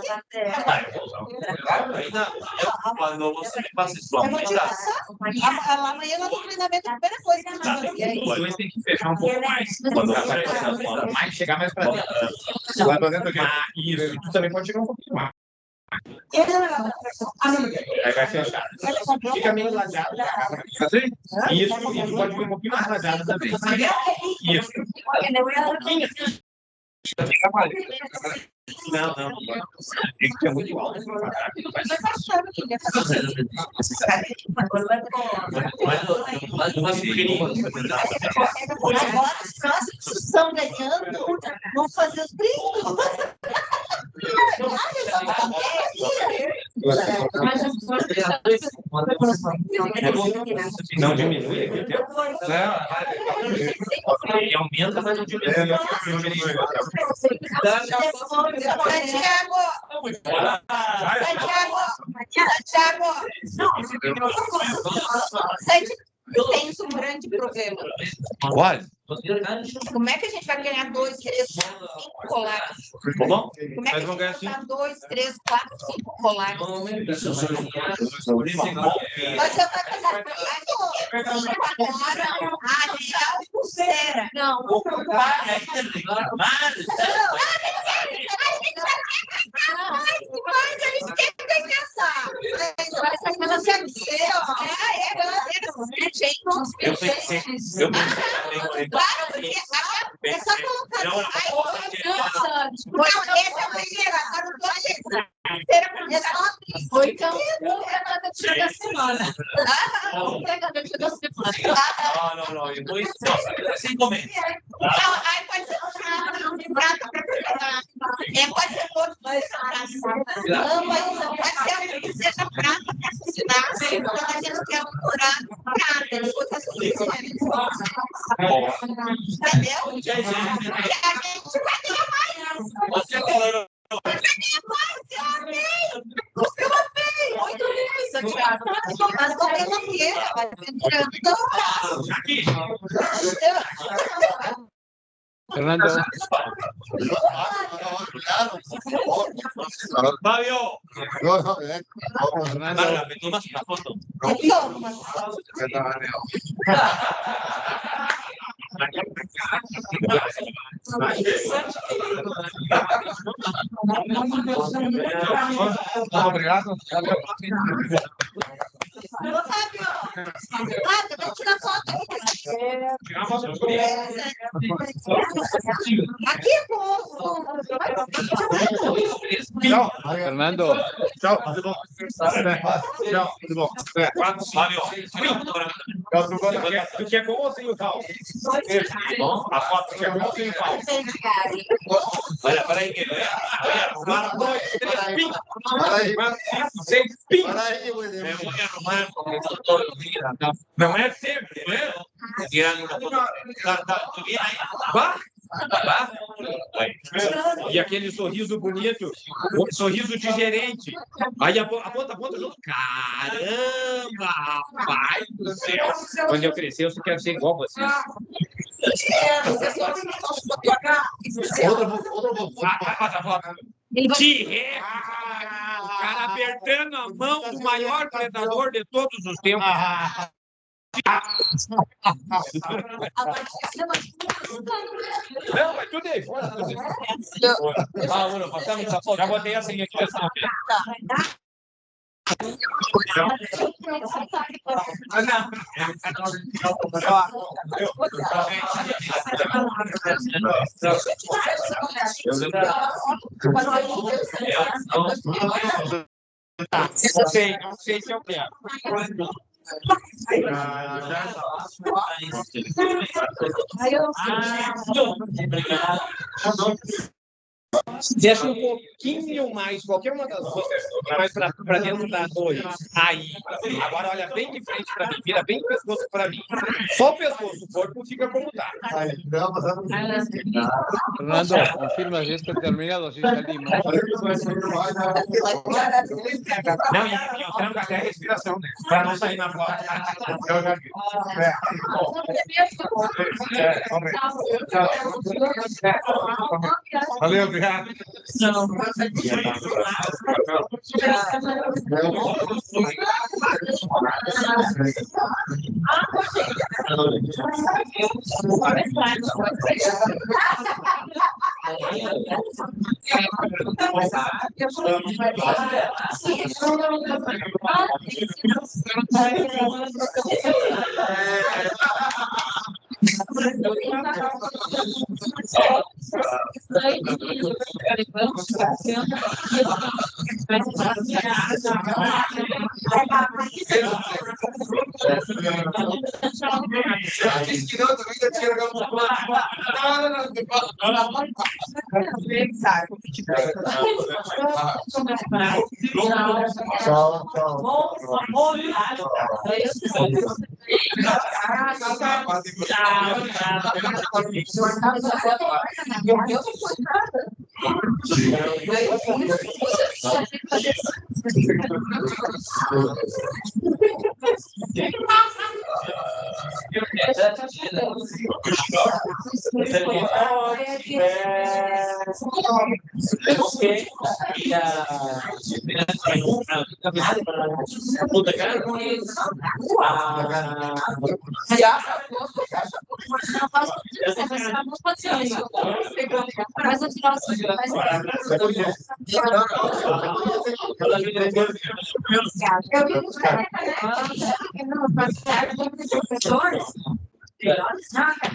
Quando você passa sua Eu vou te meta, passar. Amanhã lá no treinamento, a primeira coisa que a gente vai fazer. Os dois tem que fechar um pouco mais. Quando mais, chegar mais pra dentro. Lá pra dentro aqui. Isso. Tu também pode chegar um pouquinho mais. Aí vai fechar. Fica meio ladeado. Assim? Isso. E tu pode vir um pouquinho mais ladeado também. Isso. Não. Tem que ser muito alto. Agora os próximos que estão ganhando vão fazer os brincos. Não diminui aqui o tempo. E aumenta, mas não diminui. Tem um grande problema. Qual? Como é que a gente vai ganhar 2, 3, 4, 5 colares? Como? Como é que a gente vai ganhar 2, 3, 4, 5 colares? Mas eu vou deixar pulseira. Não. Mas eles querem pensar. eu pensei. Claro, porque é só colocar. Não, esse é o primeiro, agora o dois. É só Ou então, o representante da semana. O representante da semana. Não. Eu tô sem comentário. Aí pode ser um prato para preparar. Pode ser outro, pode ser um que seja prato para cozinhar. Então a gente quer procurar prato, depois entendeu? E a gente vai ter mais. Você falou. Muito isso, Thiago. Mas como é que é? Vai entrando. Fernando. Fabio. Fernando. Marga, ¿me tomas una foto? Obrigado. Aqui é povo. Tchau, Fernando. Tchau, tudo bom? Tchau, tudo bom? Fabio. Tu quer com ou sem o cal? A foto quer com ou sem o cal? Olha, peraí, que arrumar 2, 3 pin. 6 pin. Eu vou arrumar todos os dias. Não é sempre, né? Tirando uma foto. Tu vem aí? Vá. E aquele sorriso bonito, sorriso de gerente. Aí aponta junto. Caramba, rapaz do céu. Quando eu crescer, eu só quero ser igual a você. Outra foto. T-Rex. O cara apertando a mão do maior predador de todos os tempos. Não, mas tudo aí, fora. Já botei assim aqui. Não sei se eu quero. Deixa um pouquinho mais, qualquer uma das duas, mais para dentro da 2. Aí. Agora olha bem de frente para mim, vira bem o pescoço para mim. Só o pescoço, o corpo fica como tá. Fernando, confirma si esto terminado, así salimos. Não, e eu tranco até a respiração, né? Para não sair na foto. Valeu, obrigado. Não.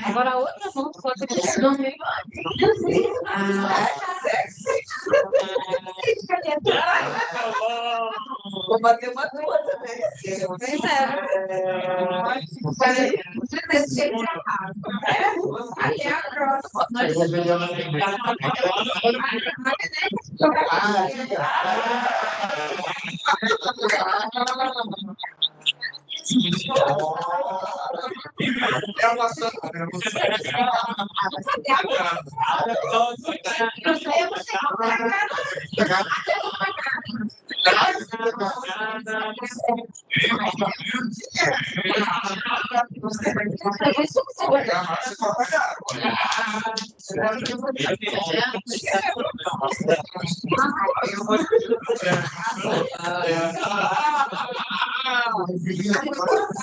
Agora outra mão pode ter no meio. Vou bater uma tua também. Até a próxima.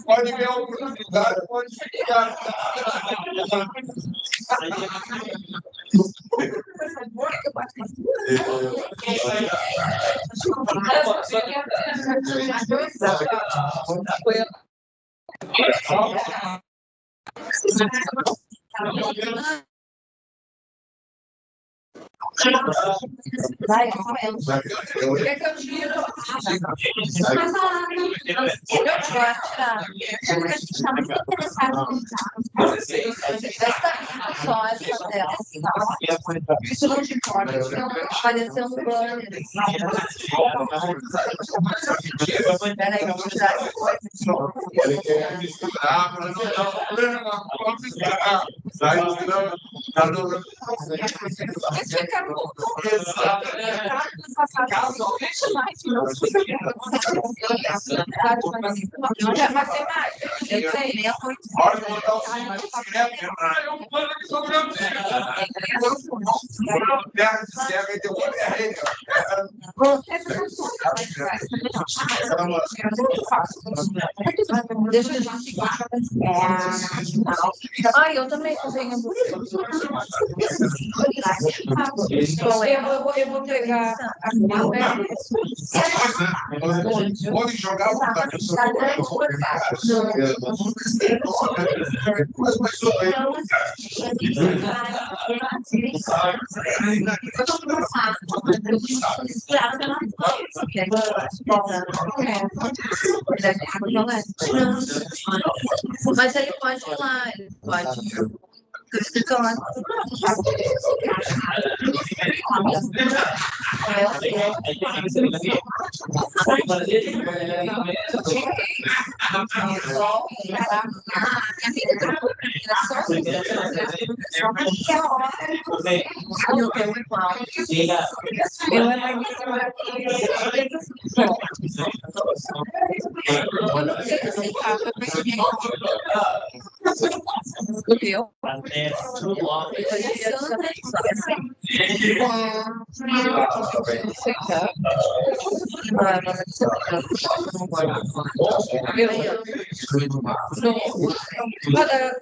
Pode ver a oportunidade, pode ficar. Vai, Rafael. Quer que eu tiro? Só essa dela. Isso não te importa. Apareceu no plano. Peraí, eu vou tirar essa coisa. Ele quer misturar, mas não pode misturar. Esse fica bom. Não quer matemática. Eu sei, nem a coisa. Pode botar o símbolo direto. É um plano de sobrevivência. Terra de serra e deu uma regra. Deixa eu gente. Ai, eu também tô vendo. Eu vou pegar a Pode jogar o mas ele pode ir lá, ele pode.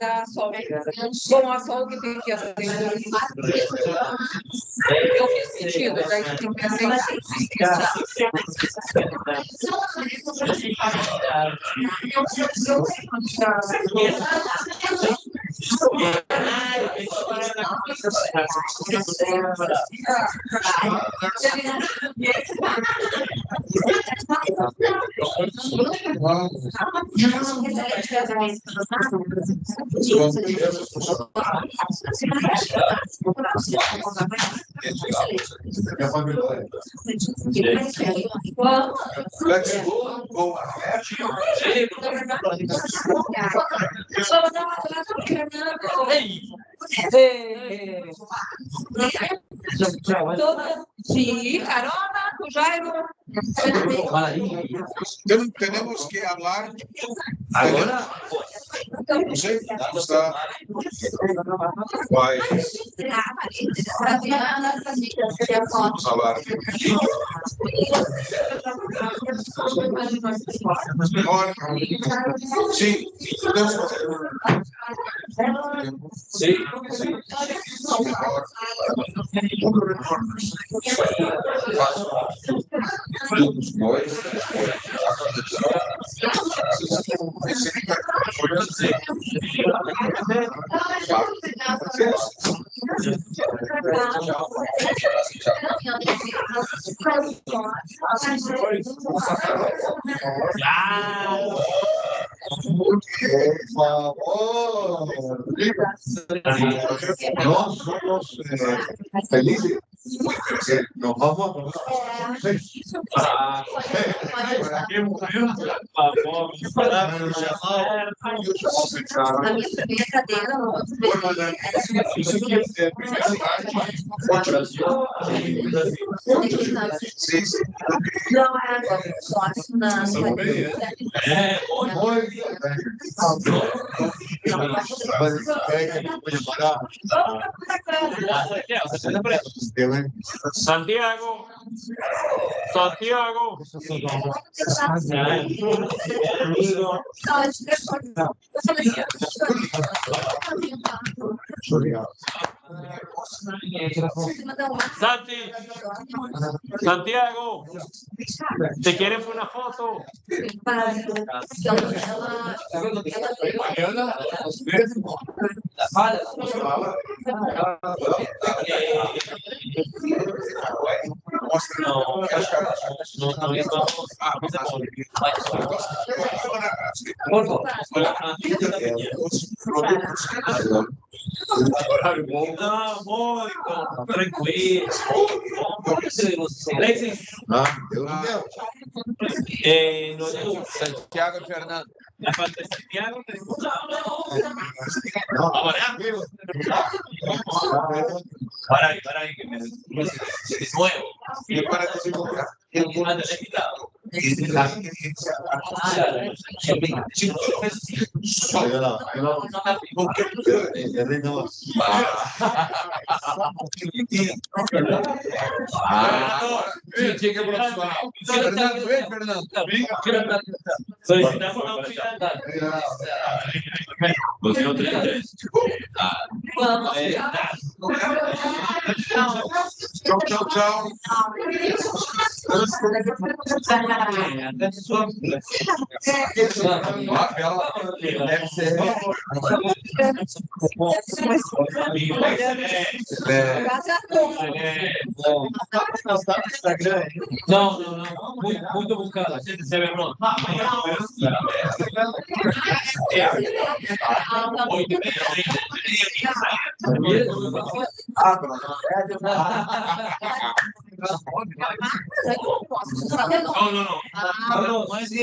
Da Sol. Bom, a Sol que tem que aprender. Eu fiz sentido, daí tem que aceitar. Sí, carona, Jairo. Tenemos que hablar. Agora, No sé, está. Vai. Vamos hablar. Sí, sí. Por favor. No somos felices Nos vamos A minha primeira cadeira, não é sócio na Santiago. Santiago. Santi. Santiago. ¿Te quieren una foto? Tranquilo. Alexis. Santiago Fernando. La falta de Santiago. Para ahí, que me nuevo. Y para que se compra. Solicitamos una oficina. Consigo 33. Tchau, tchau. Deve ser. Não. Muito buscado. A gente se vê pronto. Não, mas de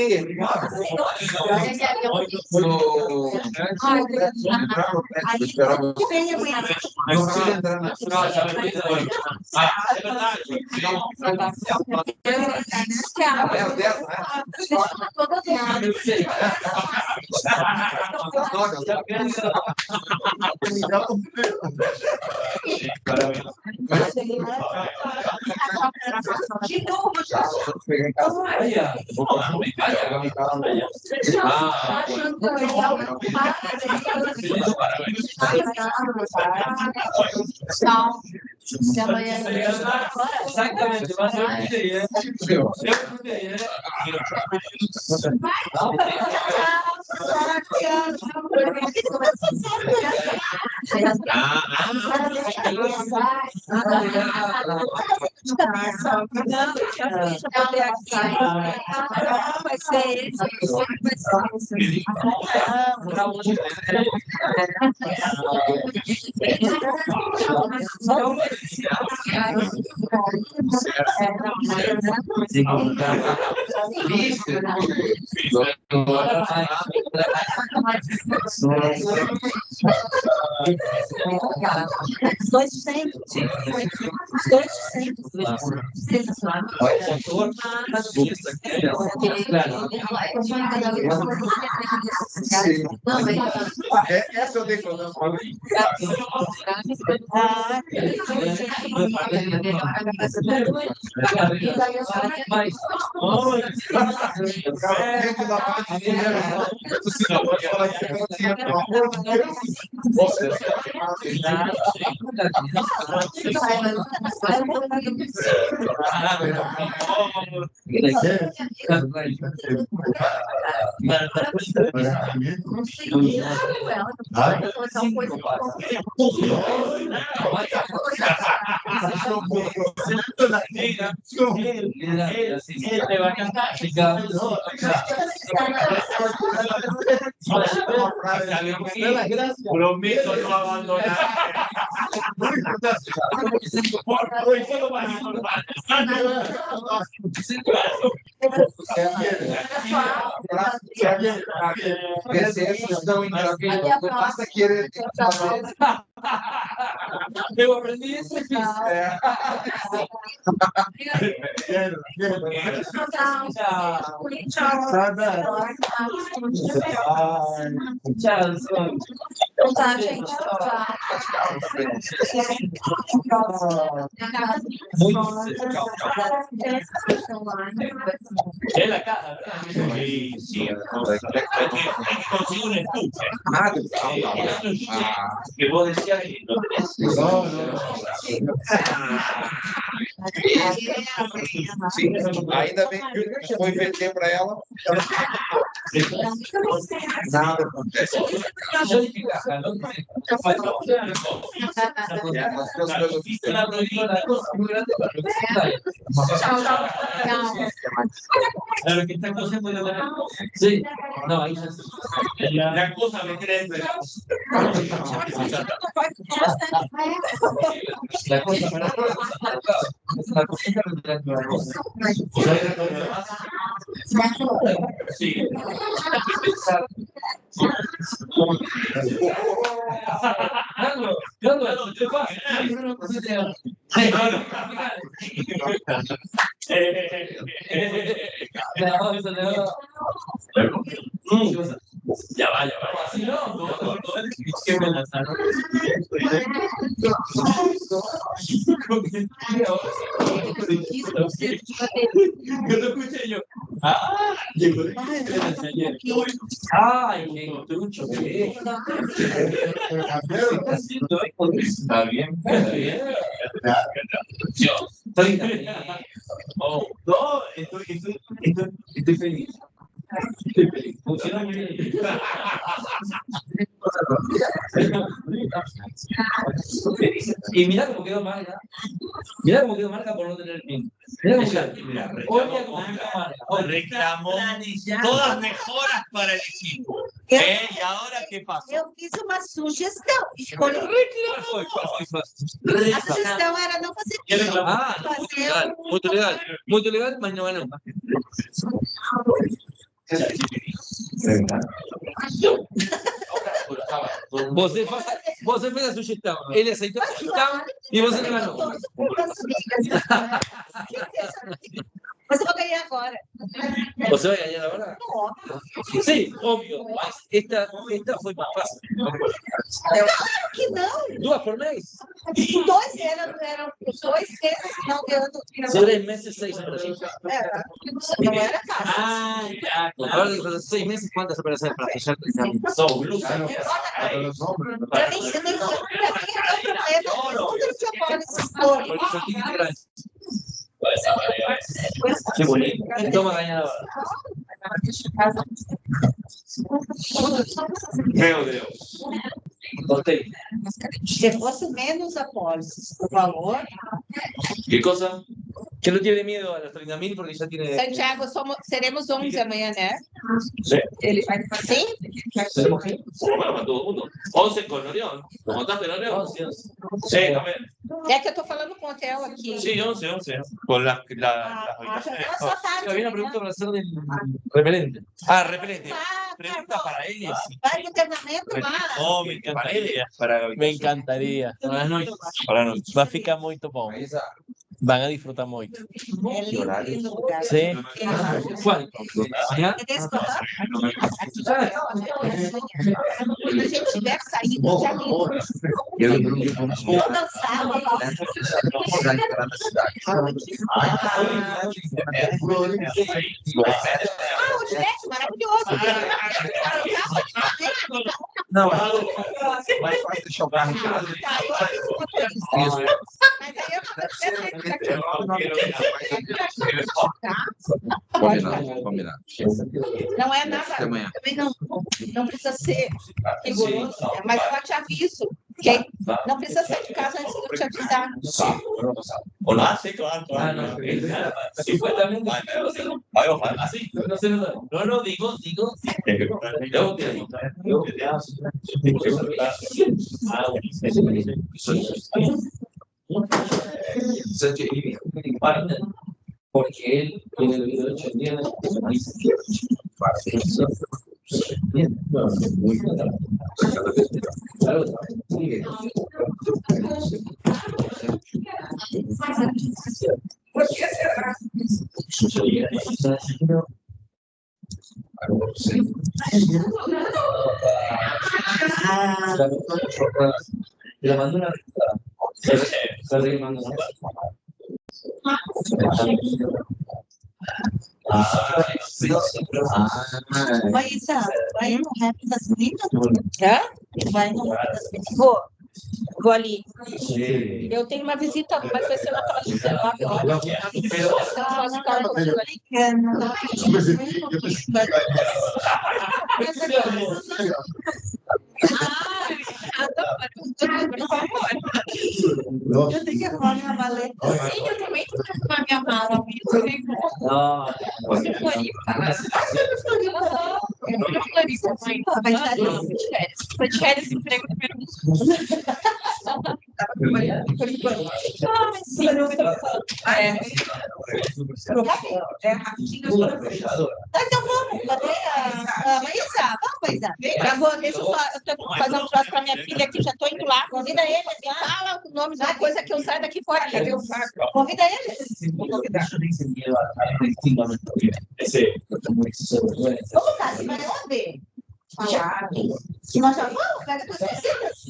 novo, se amanhã Exatamente, mas eu poderia. vai ser Essa eu dei para o Ele vai cantar. Prometo no abandonar. Se alguien desea sugestão em alguém, basta querer fazer. Eu aprendi isso e fiz. Então tá, gente. É la casa, sí, sí. Consigo una estufa. Que vos decías que no tenés. Sim, ainda bem que foi vender para ela. Nada acontece. Claro que esta cosa puede tener. Sí, no, ahí ya. La cosa me cree. La cosa para la cosita de la cosa. Sí. Carlos, ¿qué pasa? Ya va. Si no, Yo lo escuché yo. Llegó de ay, qué trucho que es. Está bien. Yo. Oh, no, estoy feliz. Funciona muy bien. Y mira cómo quedó marca. Mira cómo quedó marca por no tener pin. Mira cómo quedó. Reclamó todas mejoras para el equipo. ¿Y ahora qué pasa? Eu fiz uma sugestão. Escolhi. A sugestão era não fazer isso. Ah, muito legal. Muito legal, mas não ganhou. Você fez a sugestão, ele aceitou a sugestão e você não ganhou. Mas eu vou ganhar agora. ¿Você vai ganhar agora? Sim, óbvio, mas esta foi mais fácil. Claro que não. 2 por mês? 2 eram 2 meses não ganhando. 3 meses, 6 operações. Não era fácil. Ah, ya, claro. Ahora, 6 meses, ¿cuántas operaciones para fechar? Son blusas. Para mim, Por eso tiene que ser. Qué bonito. Toma ganador. Meu Deus. Gostei. Se fosse menos apólices o valor. ¿Qué cosa? Que no tiene miedo a los 30.000 porque ya tiene. Santiago, seremos 11 amanhã, né? Sí. Ele vai fazer. Sim? ¿Tenemos que? Bueno, para todo el mundo. 11 con Orión. ¿Lo contaste en Orión? 11, 11. Sí, también. É que eu tô falando com o hotel aqui. Sí, 11. Con las habitaciones. Había una pregunta para hacer del repelente. Ah, repelente. Pregunta para ellos. Vai no internamento lá. Oh, me encantaría. Me encantaría. Buenas noches. Para noche. Vai ficar muito bom. Van a disfrutar muito. É lindo o lugar. Sim. ¿Cuál? ¿Ya? Quando a gente tiver saído, já lindo. Vou dançar. O Juliette, maravilhoso. Não, mais fácil deixar o carro em casa. Mas aí eu Combinado. Não é nada, Até amanhã. também não precisa ser rigoroso, mas eu te aviso, ok? Não precisa sair de casa antes de eu te avisar. Olá, sí, claro, claro. Sí, fue también. Así. No, digo. Porque él tiene el video hecho el día de Por que será? La mandó una Maísa, vai no rap das meninas? Hã? Vai no rap das meninas? Vou ali. Eu tenho uma visita, mas vai ser naquela de 19 horas. Eu tenho que arrumar minha maleta. Sim, eu também tenho que arrumar minha mala. Você vai estar de férias. Foi de férias, emprego número 1. Por enquanto. Sim. É rapidinho. Então vamos, cadê a Maísa? Vamos, Maísa. Deixa eu só, eu tô fazendo um troço para minha filha aqui, já estou indo lá. Convida eles, fala o nome da coisa que eu saio daqui fora. Cadê o saco? Convida eles. Vou convidar. Vamos lá, você vai onde? Já. Nós já vamos? Pega tuas visitas.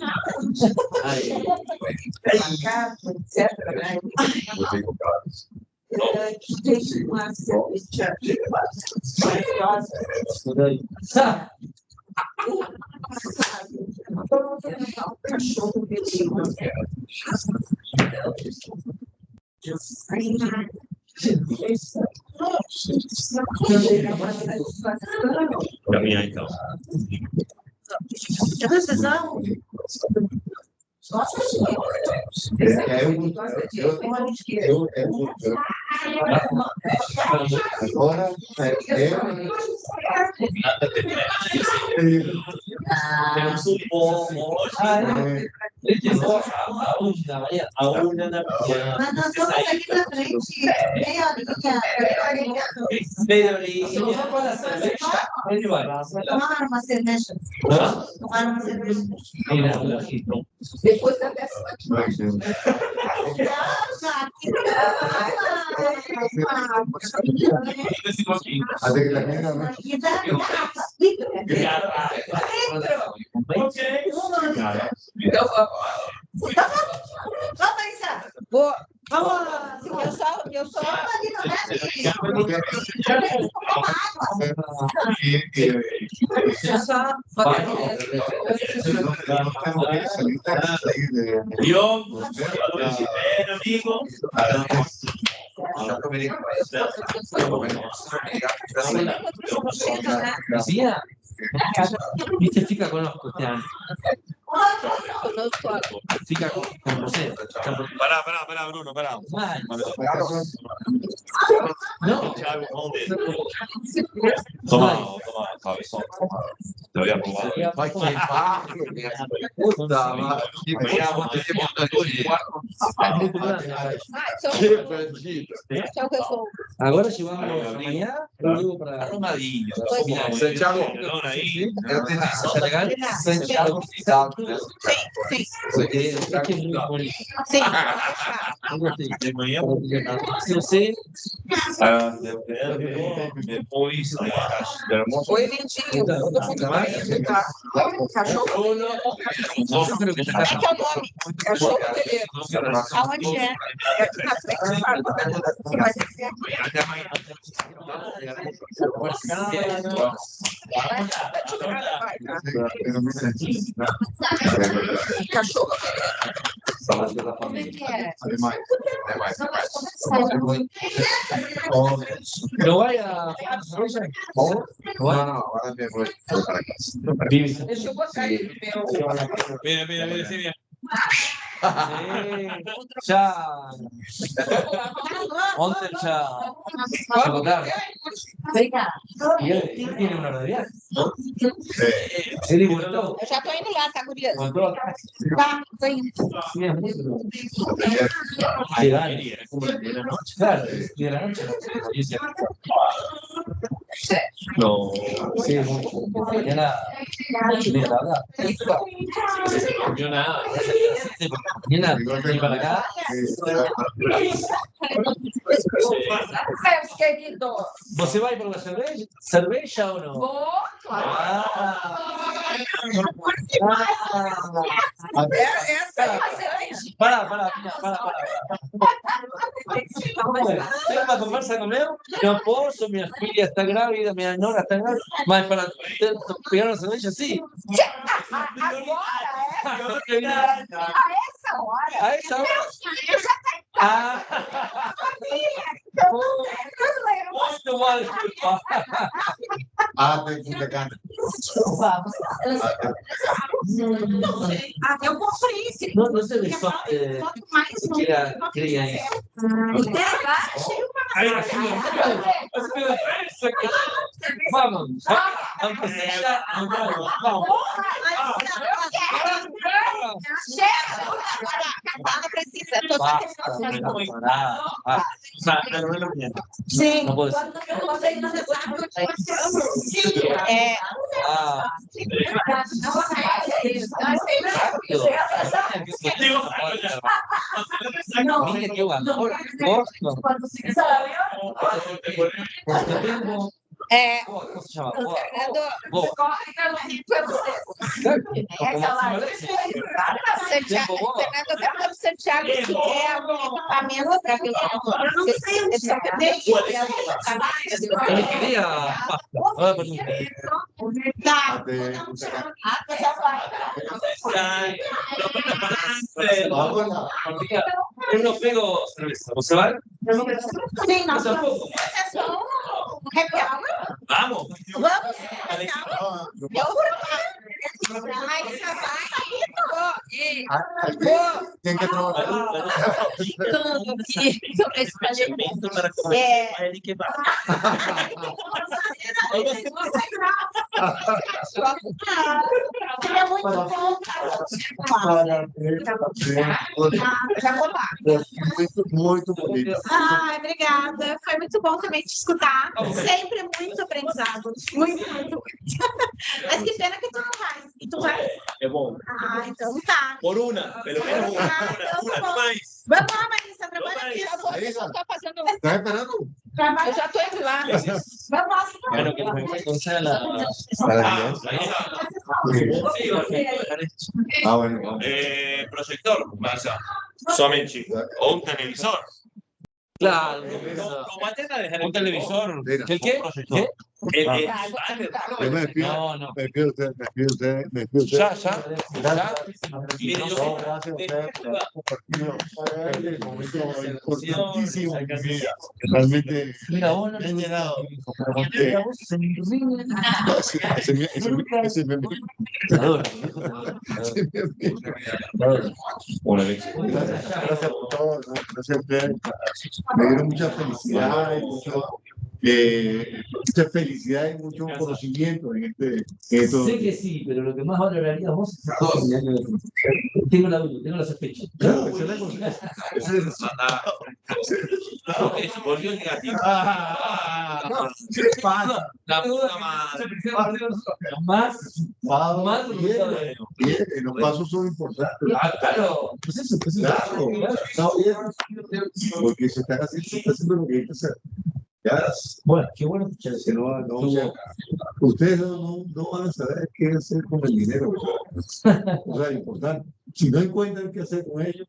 Caminhar então. Precisão. Agora Temos um bom hoje. A unha na Mas nós vamos aqui na frente, meia horinha. Tomaram uma cerveja. Tomaram uma cerveja. Depois da peça. Vamos, Isa. Vou. Vamos. Eu só ali no Yo, amigo. Viste, fica conosco este año. Fica con você. Pará, Bruno, pará. No. Toma, cabeção. Te voy a probar. vai queimar. Puta, mas que Agora se vamos amanhã, eu digo para Arrumadinho. Santiago, Aí. eu tenho Está legal? Santiago. Sim. Aqui é muito bonito. Sim. Eu gostei. De manhã, Se você depois Oi, Lindinho. Cachorro. Como é que é o nome? Cachorro dele. Aonde é? Na frente. Vai ser aqui. Até amanhã. Cachorro. Falar pela família. Demais. ¿No vaya a Não, agora depois. Deixa eu botar aí o meu. Mira, sí, mira. Ya. Monter ya. Ya votaron. Y él tiene una hora de viaje. Él voltou. Eu já tô indo lá, tá, guria? Voltou. Tá, tô indo. Llegan. Claro, y de la noche. No. Sí, mañana. Mira, la verdad. Yo nada. Mañana, vení para acá. Meus queridos. ¿Você vai por la cerveja o no? Vou, claro. Para. Tengo uma conversa com ele, não posso, minha filha está grávida, minha nora está grávida, mas para pegar uma cerveja, sim. Agora, a essa hora? A essa hora? Ah! Muito mal, desculpa. Tem muita carne. Eu comprei esse. No sé de eso. Quería ir. Vamos. Não precisa. Tô só Sim. Não pode ¿cómo se llama? Fernando Santiago quer algum equipamento para ver Ele queria. Eu não pego cerveja. Você vai? Sim, nós vamos. Vamos. Tem que trabalhar. É muito bom, Muito bonito. Ai, obrigada. Foi muito bom também te escutar. Sempre muito aprendizado. Muito. Mas que pena que tu não vai. E tu vai? É bom. Ah, então tá. Por una, pelo menos una mais. Vamos lá, Marisa, trabalha aqui. Eu tô fazendo. Tá esperando? Eu já tô indo lá. Vamos lá. Bueno, que nos conceda la. Bueno. Proyector, Marisa. Somente. O un televisor. Claro, un televisor. ¿El qué? ¿Qué? Yo me despido. No. Me despido usted. Ya. No, gracias a usted por haber compartido este momento importantísimo en mi vida. Realmente me he llenado. Ese me Gracias por todo. Gracias a usted. Me dieron mucha felicidad mucha felicidad y mucho conocimiento en esto. Sé que sí, pero lo que más valoraría vos es tengo la sospecha. Claro, Volvió negativo. ¿Qué pasa? La puta madre. Más. Bien, los pasos son importantes. Claro. Pues eso. Claro. Porque se está haciendo lo que hay que hacer. Bueno, qué bueno escuchar eso. Ustedes no van a saber qué hacer con el dinero. O sea, importante. Si no encuentran qué hacer con ellos,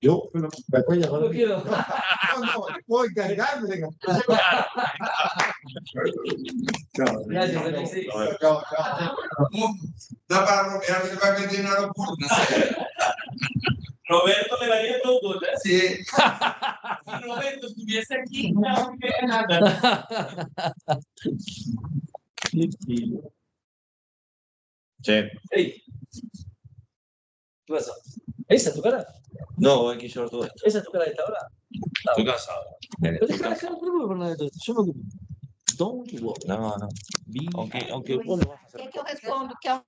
yo me voy a llamar. No, puedo encargarme. Chao. Gracias, Alexis. Chao. No para bloquear, se va a meter en el aeropuerto. Roberto le daría todo, ¿eh? Sí. Si Roberto estuviese aquí, no quería nada. Sí. Ey. ¿Qué pasa? ¿Esa es tu cara? No, hay que llevar todo esto. ¿Esa es tu cara de esta hora? Estoy cansado. Pero déjame no te preocupes por nada de todo esto. Yo me ocupo. Don't worry. No. Aunque vos lo vas a hacer. Quer que eu respondo? Que é